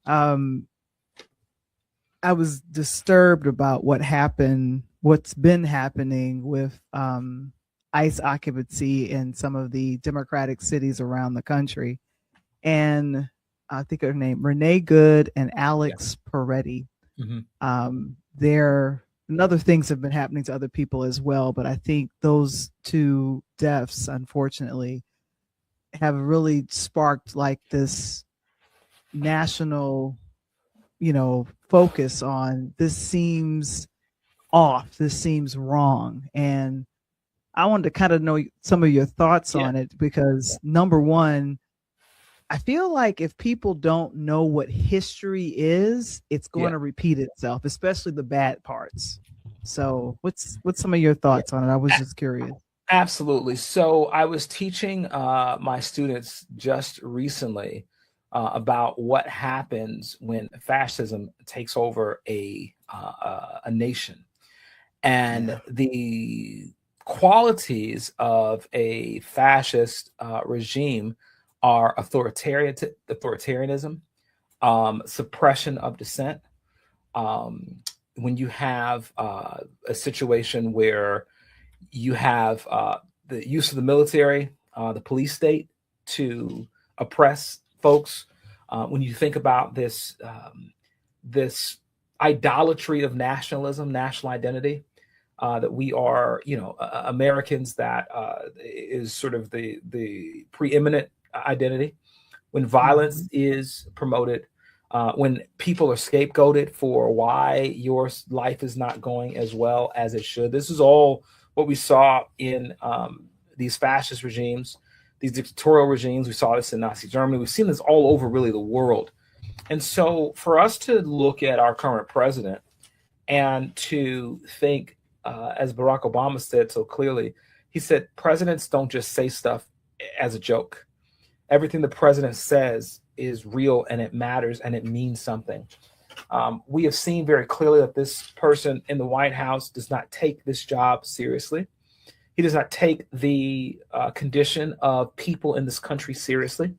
I was disturbed about what's been happening with ICE occupancy in some of the Democratic cities around the country. And I think her name, Renee Good and Alex Peretti. Mm-hmm. And other things have been happening to other people as well. But I think those two deaths, unfortunately, have really sparked like this national, focus on this seems off. This seems wrong. And I wanted to kind of know some of your thoughts on it, because number one, I feel like if people don't know what history is, it's going to repeat itself, especially the bad parts. So what's some of your thoughts on it? I was just curious. Absolutely. So I was teaching my students just recently about what happens when fascism takes over a nation, and the qualities of a fascist regime are authoritarianism, suppression of dissent. When you have a situation where you have the use of the military, the police state to oppress folks, When you think about this, this idolatry of nationalism, national identity, that we are, Americans, that is sort of the preeminent identity. When violence is promoted, when people are scapegoated for why your life is not going as well as it should. This is all what we saw in these fascist regimes, these dictatorial regimes. We saw this in Nazi Germany. We've seen this all over really the world. And so for us to look at our current president and to think, as Barack Obama said so clearly, he said, presidents don't just say stuff as a joke. Everything the president says is real and it matters and it means something. We have seen very clearly that this person in the White House does not take this job seriously. He does not take the condition of people in this country seriously.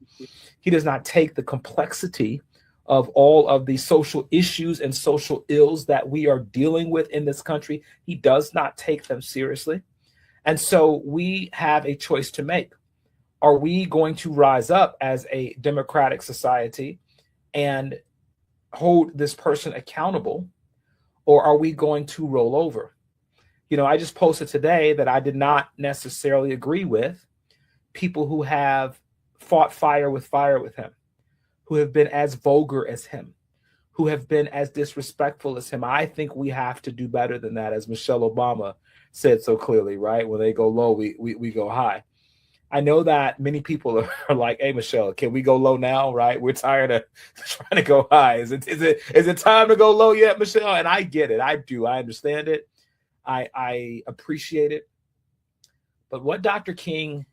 He does not take the complexity of all of the social issues and social ills that we are dealing with in this country. He does not take them seriously. And so we have a choice to make. Are we going to rise up as a democratic society and hold this person accountable, or are we going to roll over? I just posted today that I did not necessarily agree with people who have fought fire with him, who have been as vulgar as him, who have been as disrespectful as him. I think we have to do better than that, as Michelle Obama said so clearly, right? When they go low, we go high. I know that many people are like, hey, Michelle, can we go low now, right? We're tired of trying to go high. Is it time to go low yet, Michelle? And I get it. I do. I understand it. I appreciate it. But what Dr. King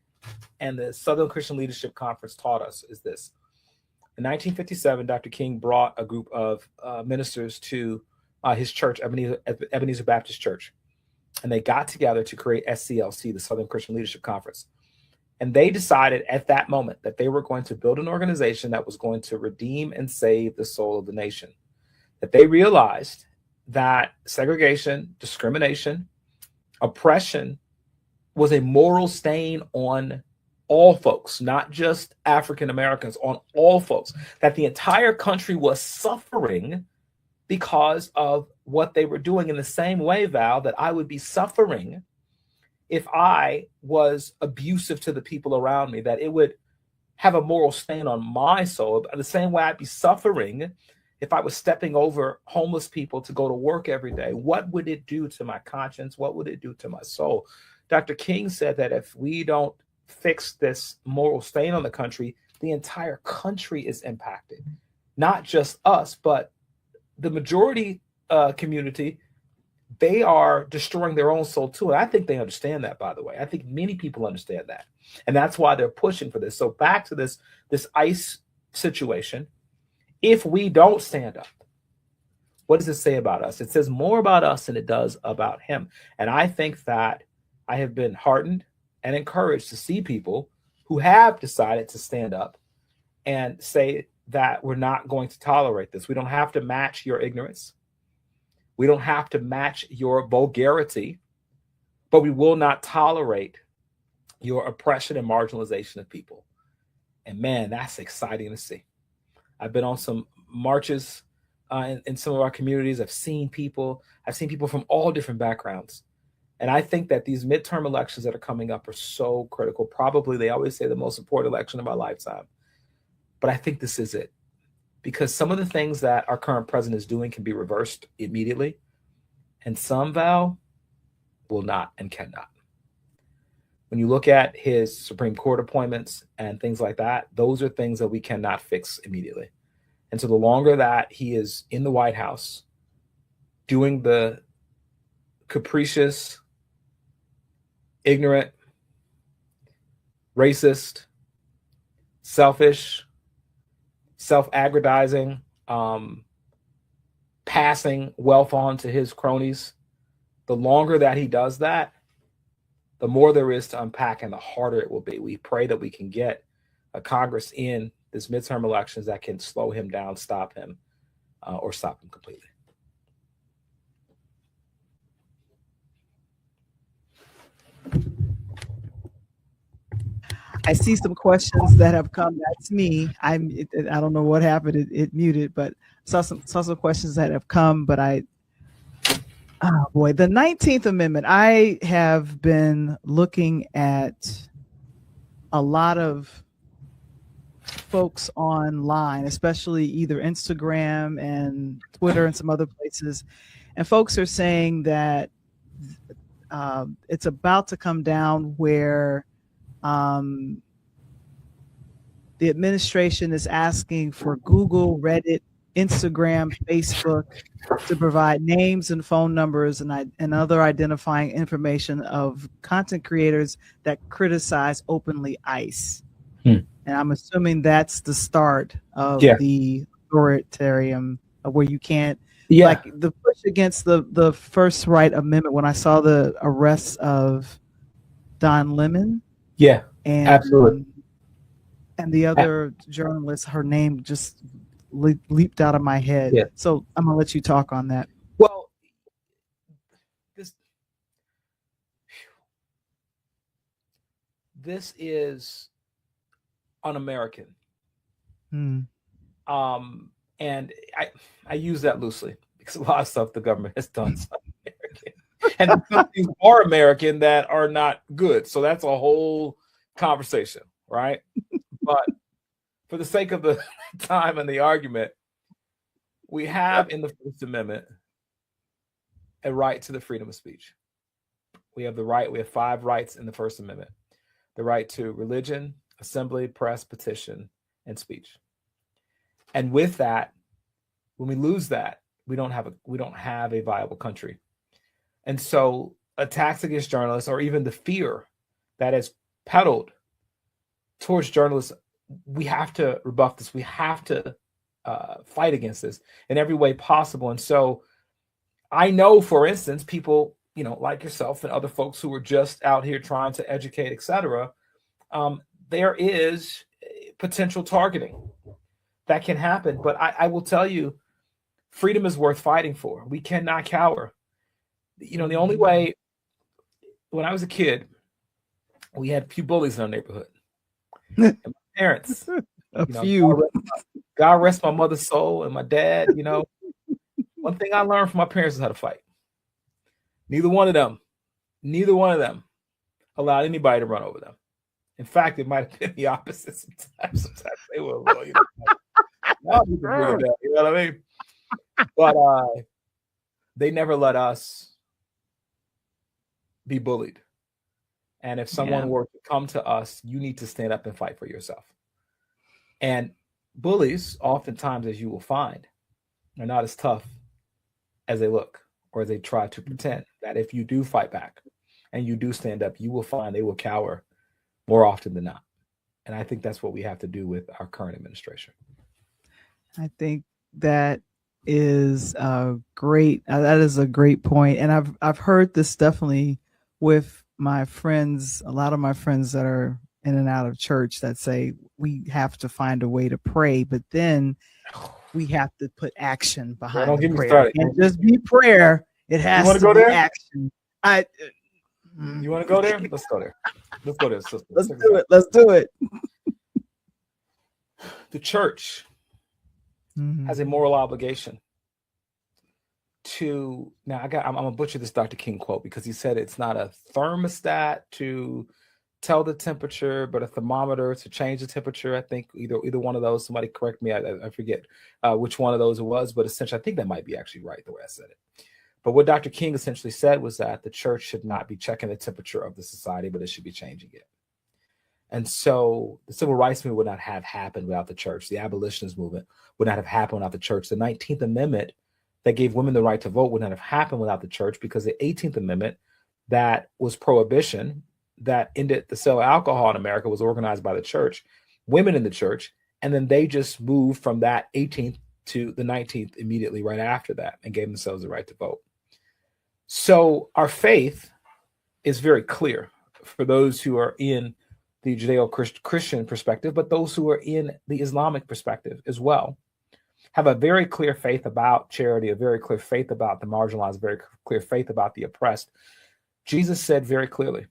and the Southern Christian Leadership Conference taught us is this. In 1957, Dr. King brought a group of ministers to his church, Ebenezer Baptist Church. And they got together to create SCLC, the Southern Christian Leadership Conference. And they decided at that moment that they were going to build an organization that was going to redeem and save the soul of the nation. That they realized that segregation, discrimination, oppression was a moral stain on all folks, not just African Americans, on all folks. That the entire country was suffering because of what they were doing. In the same way, Val, that I would be suffering if I was abusive to the people around me, that it would have a moral stain on my soul. The same way I'd be suffering if I was stepping over homeless people to go to work every day. What would it do to my conscience? What would it do to my soul? Dr. King said that if we don't fix this moral stain on the country, the entire country is impacted. Not just us, but the majority community. They are destroying their own soul too. And I think they understand that, by the way. I think many people understand that. And that's why they're pushing for this. So back to this ICE situation. If we don't stand up, what does it say about us? It says more about us than it does about him. And I think that I have been heartened and encouraged to see people who have decided to stand up and say that we're not going to tolerate this. We don't have to match your ignorance. We don't have to match your vulgarity, but we will not tolerate your oppression and marginalization of people. And man, that's exciting to see. I've been on some marches in some of our communities. I've seen people from all different backgrounds. And I think that these midterm elections that are coming up are so critical. Probably, they always say, the most important election of our lifetime. But I think this is it. Because some of the things that our current president is doing can be reversed immediately. And some, Val, will not and cannot. When you look at his Supreme Court appointments and things like that, those are things that we cannot fix immediately. And so the longer that he is in the White House doing the capricious, ignorant, racist, selfish, self-aggrandizing, passing wealth on to his cronies, the longer that he does that, the more there is to unpack and the harder it will be. We pray that we can get a Congress in this midterm elections that can slow him down, stop him, or stop him completely. I see some questions that have come. That's me. I don't know what happened. It muted, but saw some questions that have come. But oh boy, the 19th Amendment. I have been looking at a lot of folks online, especially either Instagram and Twitter and some other places, and folks are saying that it's about to come down where the administration is asking for Google, Reddit, Instagram, Facebook to provide names and phone numbers and other identifying information of content creators that criticize openly ICE. And I'm assuming that's the start of the authoritarian, where you can't, like the push against the First Right Amendment. When I saw the arrests of Don Lemon, and absolutely, and the other journalist, her name just leaped out of my head. So I'm gonna let you talk on that. Well, this is un-American. Hmm. And I use that loosely because a lot of stuff the government has done is un-American, and some things are American that are not good. So that's a whole conversation, right? But for the sake of the time and the argument, we have in the First Amendment a right to the freedom of speech. We have 5 rights in the First Amendment: the right to religion, assembly, press, petition, and speech. And with that, when we lose that, we don't have a viable country. And so attacks against journalists, or even the fear that is peddled towards journalists, we have to rebuff this. We have to fight against this in every way possible. And so I know, for instance, people, like yourself and other folks who are just out here trying to educate, etc., there is potential targeting that can happen. But I will tell you, freedom is worth fighting for. We cannot cower. The only way, when I was a kid, we had a few bullies in our neighborhood. And my parents, a few. God rest my mother's soul, and my dad, one thing I learned from my parents is how to fight. Neither one of them allowed anybody to run over them. In fact, it might have been the opposite sometimes. Sometimes they were, you know what I mean? But they never let us be bullied. And if someone were to come to us, you need to stand up and fight for yourself. And bullies, oftentimes, as you will find, are not as tough as they look, or as they try to pretend. That if you do fight back and you do stand up, you will find they will cower more often than not. And I think that's what we have to do with our current administration. I think that is great. That is a great point. And I've heard this definitely with my friends, a lot of my friends that are in and out of church, that say we have to find a way to pray, but then we have to put action behind the prayer. It can't just be prayer. It has to be action. You want to go there? Let's go there. Let's go there, sister. Let's do it. Let's do it. The church has a moral obligation to. Now, I'm gonna butcher this Dr. King quote, because he said it's not a thermostat to tell the temperature, but a thermometer to change the temperature. I think either one of those. Somebody correct me. I forget which one of those it was, but essentially, I think that might be actually right the way I said it. But what Dr. King essentially said was that the church should not be checking the temperature of the society, but it should be changing it. And so the civil rights movement would not have happened without the church. The abolitionist movement would not have happened without the church. The 19th Amendment that gave women the right to vote would not have happened without the church, because the 18th Amendment that was prohibition, that ended the sale of alcohol in America, was organized by the church, women in the church, and then they just moved from that 18th to the 19th immediately right after that and gave themselves the right to vote. So our faith is very clear for those who are in the Judeo-Christian perspective, but those who are in the Islamic perspective as well have a very clear faith about charity, a very clear faith about the marginalized, a very clear faith about the oppressed. Jesus said very clearly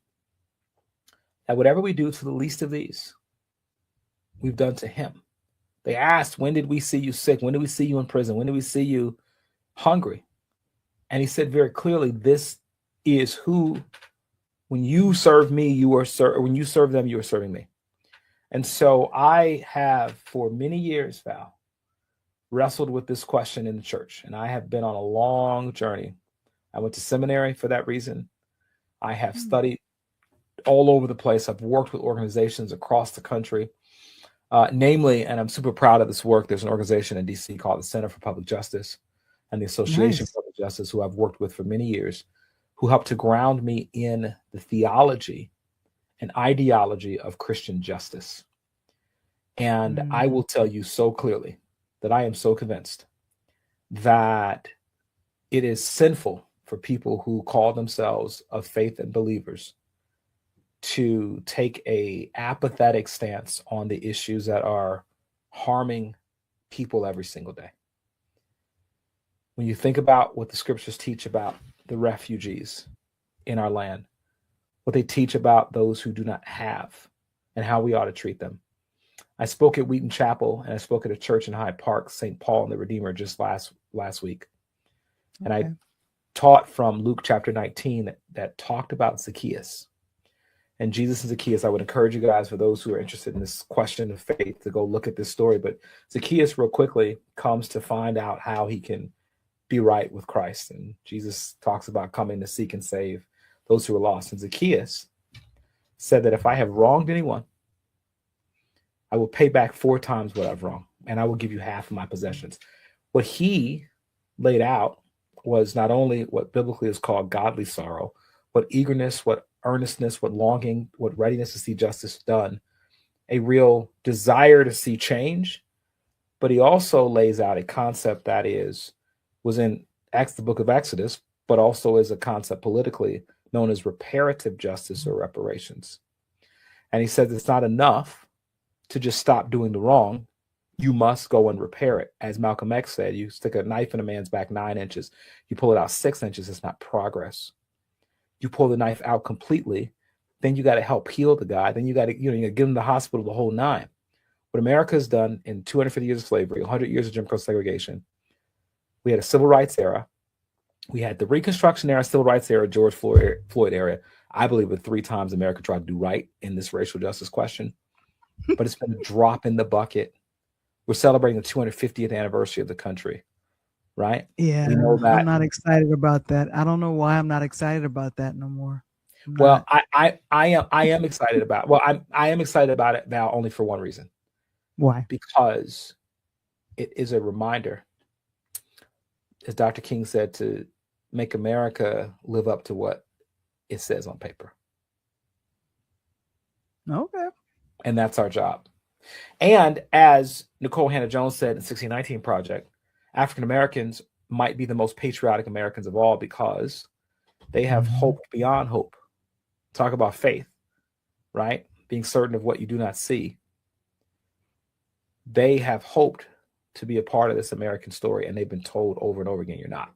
that whatever we do to the least of these, we've done to him. They asked, when did we see you sick? When did we see you in prison? When did we see you hungry? And he said very clearly, this is who, when you serve me, you are when you serve them, you are serving me. And so I have for many years, Val, wrestled with this question in the church. And I have been on a long journey. I went to seminary for that reason. I have studied all over the place. I've worked with organizations across the country. Namely, and I'm super proud of this work, there's an organization in DC called the Center for Public Justice and the Association for Public Justice, who I've worked with for many years, who helped to ground me in the theology and ideology of Christian justice. And I will tell you so clearly that I am so convinced that it is sinful for people who call themselves of faith and believers to take a apathetic stance on the issues that are harming people every single day. When you think about what the scriptures teach about the refugees in our land, what they teach about those who do not have and how we ought to treat them. I spoke at Wheaton Chapel and I spoke at a church in Hyde Park, St. Paul and the Redeemer, just last week. And I taught from Luke chapter 19 that talked about Zacchaeus. And Jesus and Zacchaeus, I would encourage you guys, for those who are interested in this question of faith, to go look at this story. But Zacchaeus real quickly comes to find out how he can be right with Christ. And Jesus talks about coming to seek and save those who are lost. And Zacchaeus said that if I have wronged anyone, I will pay back 4 times what I've wronged, and I will give you half of my possessions. What he laid out was not only what biblically is called godly sorrow, what eagerness, what earnestness, what longing, what readiness to see justice done, a real desire to see change. But he also lays out a concept that was in the book of Exodus, but also is a concept politically known as reparative justice or reparations. And he says it's not enough to just stop doing the wrong. You must go and repair it. As Malcolm X said, you stick a knife in a man's back 9 inches, you pull it out 6 inches, it's not progress. You pull the knife out completely, then you got to help heal the guy. Then you got to, you get him to the hospital, the whole 9. What America has done in 250 years of slavery, 100 years of Jim Crow segregation, we had a civil rights era. We had the Reconstruction era, civil rights era, George Floyd era. I believe that 3 times America tried to do right in this racial justice question, but it's been a drop in the bucket. We're celebrating the 250th anniversary of the country. Right? Yeah, we know that. I'm not excited about that. I don't know why I'm not excited about that no more. Well, I am excited about. Well, I am excited about it now only for one reason. Why? Because it is a reminder, as Dr. King said, to make America live up to what it says on paper. Okay. And that's our job. And as Nicole Hannah-Jones said in 1619 Project, African Americans might be the most patriotic Americans of all because they have hope beyond hope. Talk about faith, right? Being certain of what you do not see. They have hoped to be a part of this American story, and they've been told over and over again, you're not.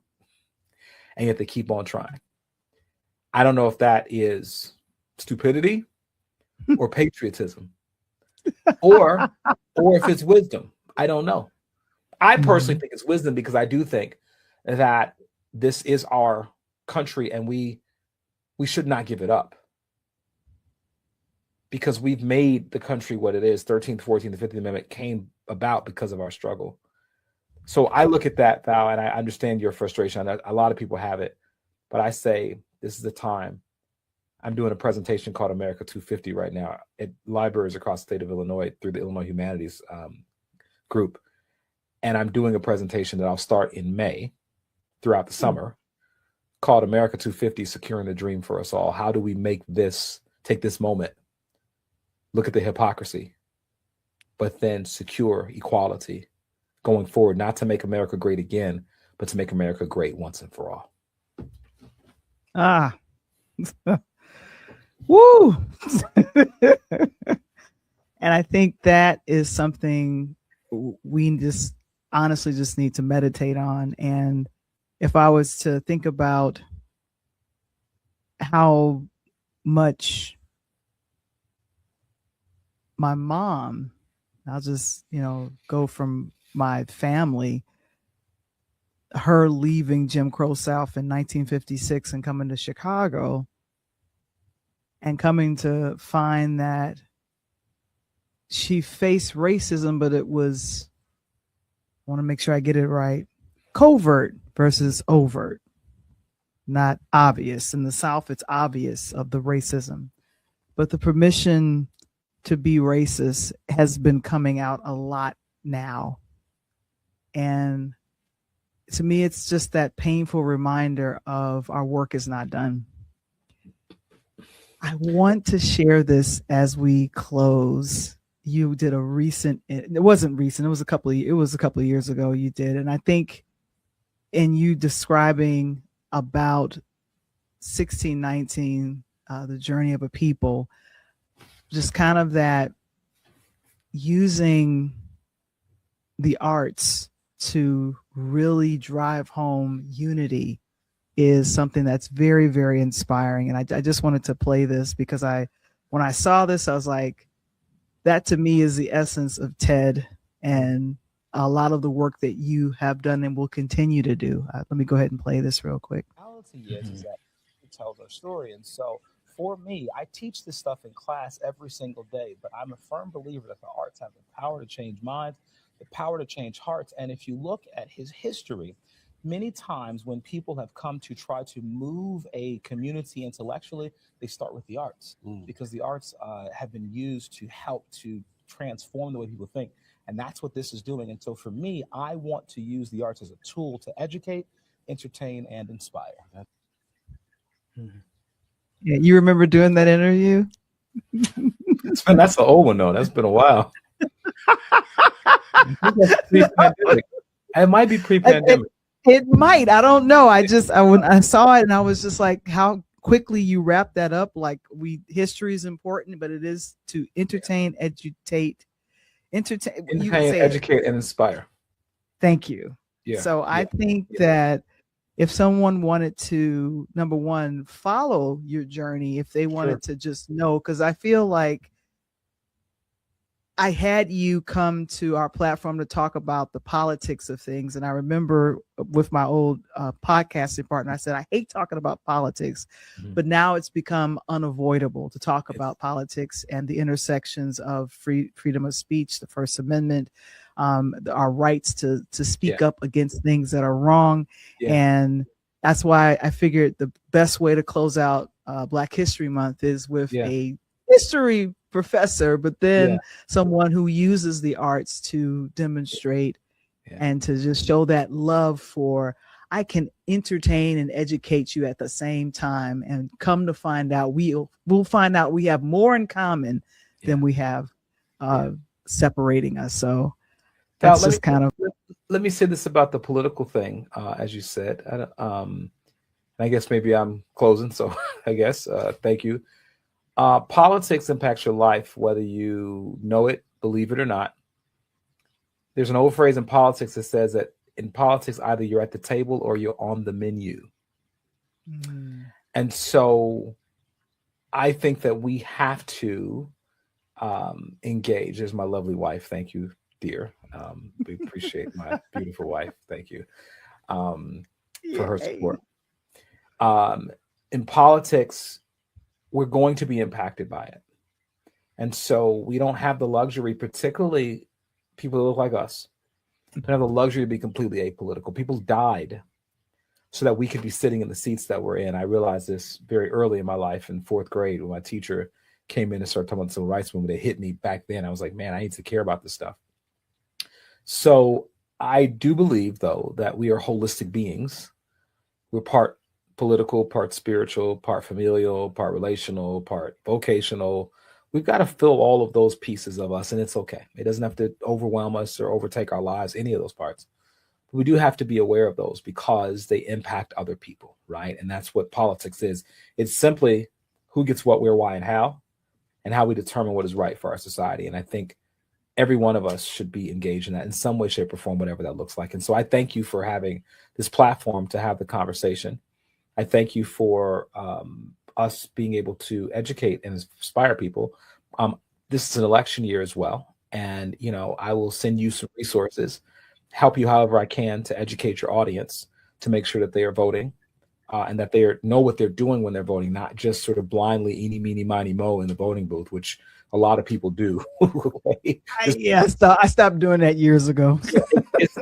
And yet they keep on trying. I don't know if that is stupidity or patriotism or if it's wisdom. I don't know. I personally think it's wisdom because I do think that this is our country and we should not give it up because we've made the country what it is. 13th, 14th, the 15th Amendment came about because of our struggle. So I look at that, Val, and I understand your frustration. A lot of people have it, but I say this is the time. I'm doing a presentation called America 250 right now at libraries across the state of Illinois through the Illinois Humanities group. And I'm doing a presentation that I'll start in May throughout the summer called America 250, Securing the Dream for Us All. How do we take this moment, look at the hypocrisy, but then secure equality going forward, not to make America great again, but to make America great once and for all. Woo! And I think that is something we just honestly just need to meditate on. And if I was to think about how much my mom, I'll just, go from my family, her leaving Jim Crow South in 1956 and coming to Chicago and coming to find that she faced racism, but it was, I want to make sure I get it right, covert versus overt, not obvious. In the South, it's obvious of the racism, but the permission to be racist has been coming out a lot now. And to me, it's just that painful reminder of our work is not done. I want to share this as we close. You did a recent, it wasn't recent, it was a couple of years ago you did. And I think in you describing about 1619, the journey of a people, just kind of that using the arts to really drive home unity is something that's very, very inspiring. And I just wanted to play this because when I saw this, I was like, that to me is the essence of TED and a lot of the work that you have done and will continue to do. Let me go ahead and play this real quick. Reality is that it tells our story. And so for me, I teach this stuff in class every single day, but I'm a firm believer that the arts have the power to change minds, the power to change hearts. And if you look at his history, many times when people have come to try to move a community intellectually, they start with the arts because the arts have been used to help to transform the way people think. And that's what this is doing. And so for me, I want to use the arts as a tool to educate, entertain, and inspire. Yeah, you remember doing that interview? That's the old one, though. That's been a while. It might be pre-pandemic. It might. I don't know. When I saw it and I was just like, how quickly you wrap that up. Like history is important, but it is to entertain, educate, educate, and inspire. Thank you. Yeah. So I think that if someone wanted to, number one, follow your journey, if they wanted to just know, because I feel like I had you come to our platform to talk about the politics of things. And I remember with my old podcasting partner, I said, I hate talking about politics, but now it's become unavoidable to talk about politics and the intersections of freedom of speech, the First Amendment, our rights to speak up against things that are wrong. And that's why I figured the best way to close out Black History Month is with a history professor, but then someone who uses the arts to demonstrate and to just show that love for, I can entertain and educate you at the same time, and come to find out we'll find out we have more in common than we have separating us. So that's just kind of. Let me say this about the political thing, as you said. I guess maybe I'm closing, so I guess thank you. Politics impacts your life, whether you know it, believe it or not. There's an old phrase in politics that says that in politics, either you're at the table or you're on the menu. And so I think that we have to engage. There's my lovely wife. Thank you, dear. We appreciate my beautiful wife. Thank you for her support. In politics, we're going to be impacted by it. And so we don't have the luxury, particularly people who look like us, don't have the luxury to be completely apolitical. People died so that we could be sitting in the seats that we're in. I realized this very early in my life in fourth grade when my teacher came in and started talking about the civil rights movement. It hit me back then. I was like, man, I need to care about this stuff. So I do believe, though, that we are holistic beings. We're part political, part spiritual, part familial, part relational, part vocational. We've got to fill all of those pieces of us, and it's okay. It doesn't have to overwhelm us or overtake our lives, any of those parts. But we do have to be aware of those because they impact other people, right? And that's what politics is. It's simply who gets what, where, why, and how we determine what is right for our society. And I think every one of us should be engaged in that in some way, shape, or form, whatever that looks like. And so I thank you for having this platform to have the conversation. I thank you for us being able to educate and inspire people. this is an election year as well. And, I will send you some resources, help you however I can to educate your audience to make sure that they are voting and that they know what they're doing when they're voting, not just sort of blindly eeny, meeny, miny, mo in the voting booth, which a lot of people do. I stopped doing that years ago.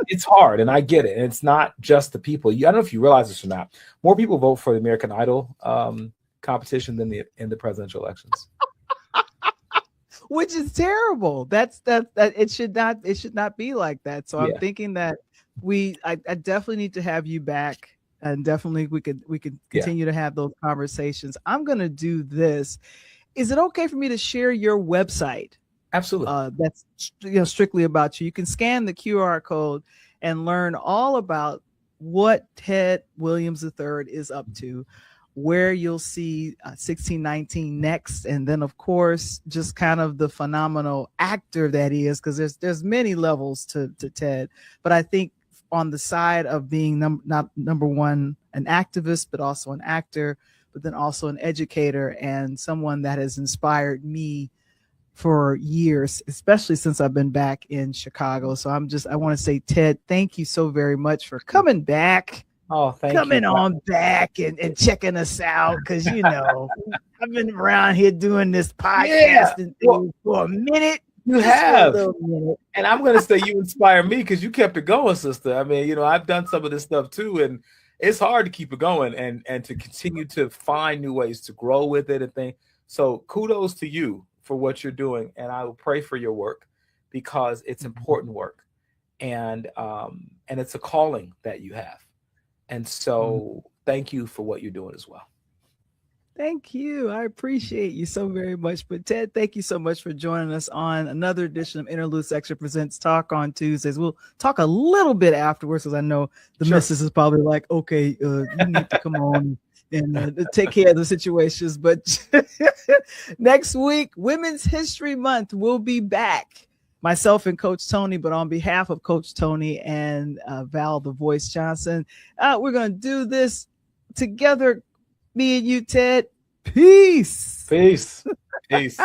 It's hard, and I get it. And it's not just the people. I don't know if you realize this or not. More people vote for the American Idol competition than in the presidential elections. Which is terrible. That it should not be like that. So I'm thinking that I definitely need to have you back, and definitely we could continue to have those conversations. I'm gonna do this. Is it okay for me to share your website? Absolutely. That's strictly about you. You can scan the QR code and learn all about what Ted Williams III is up to, where you'll see 1619 next, and then of course just kind of the phenomenal actor that he is, because there's many levels to Ted. But I think on the side of being not number one, an activist, but also an actor, but then also an educator and someone that has inspired me for years, especially since I've been back in Chicago. So I want to say, Ted, thank you so very much for coming back. Oh, thank you. Coming on back and checking us out, because I've been around here doing this podcasting thing for a minute. You have, and I'm going to say you inspire me because you kept it going, sister. I mean, I've done some of this stuff too, and it's hard to keep it going and to continue to find new ways to grow with it and things. So kudos to you for what you're doing, and I will pray for your work because it's important work, and it's a calling that you have. And so thank you for what you're doing as well. Thank you. I appreciate you so very much. But Ted, thank you so much for joining us on another edition of Interludes Extra Presents Talk on Tuesdays. We'll talk a little bit afterwards, because I know the missus is probably like, okay, you need to come on and take care of the situations. But next week, Women's History Month, we'll be back. Myself and Coach Tony, but on behalf of Coach Tony and Val the Voice Johnson, we're going to do this together. Me and you, Ted. Peace. Peace. Peace.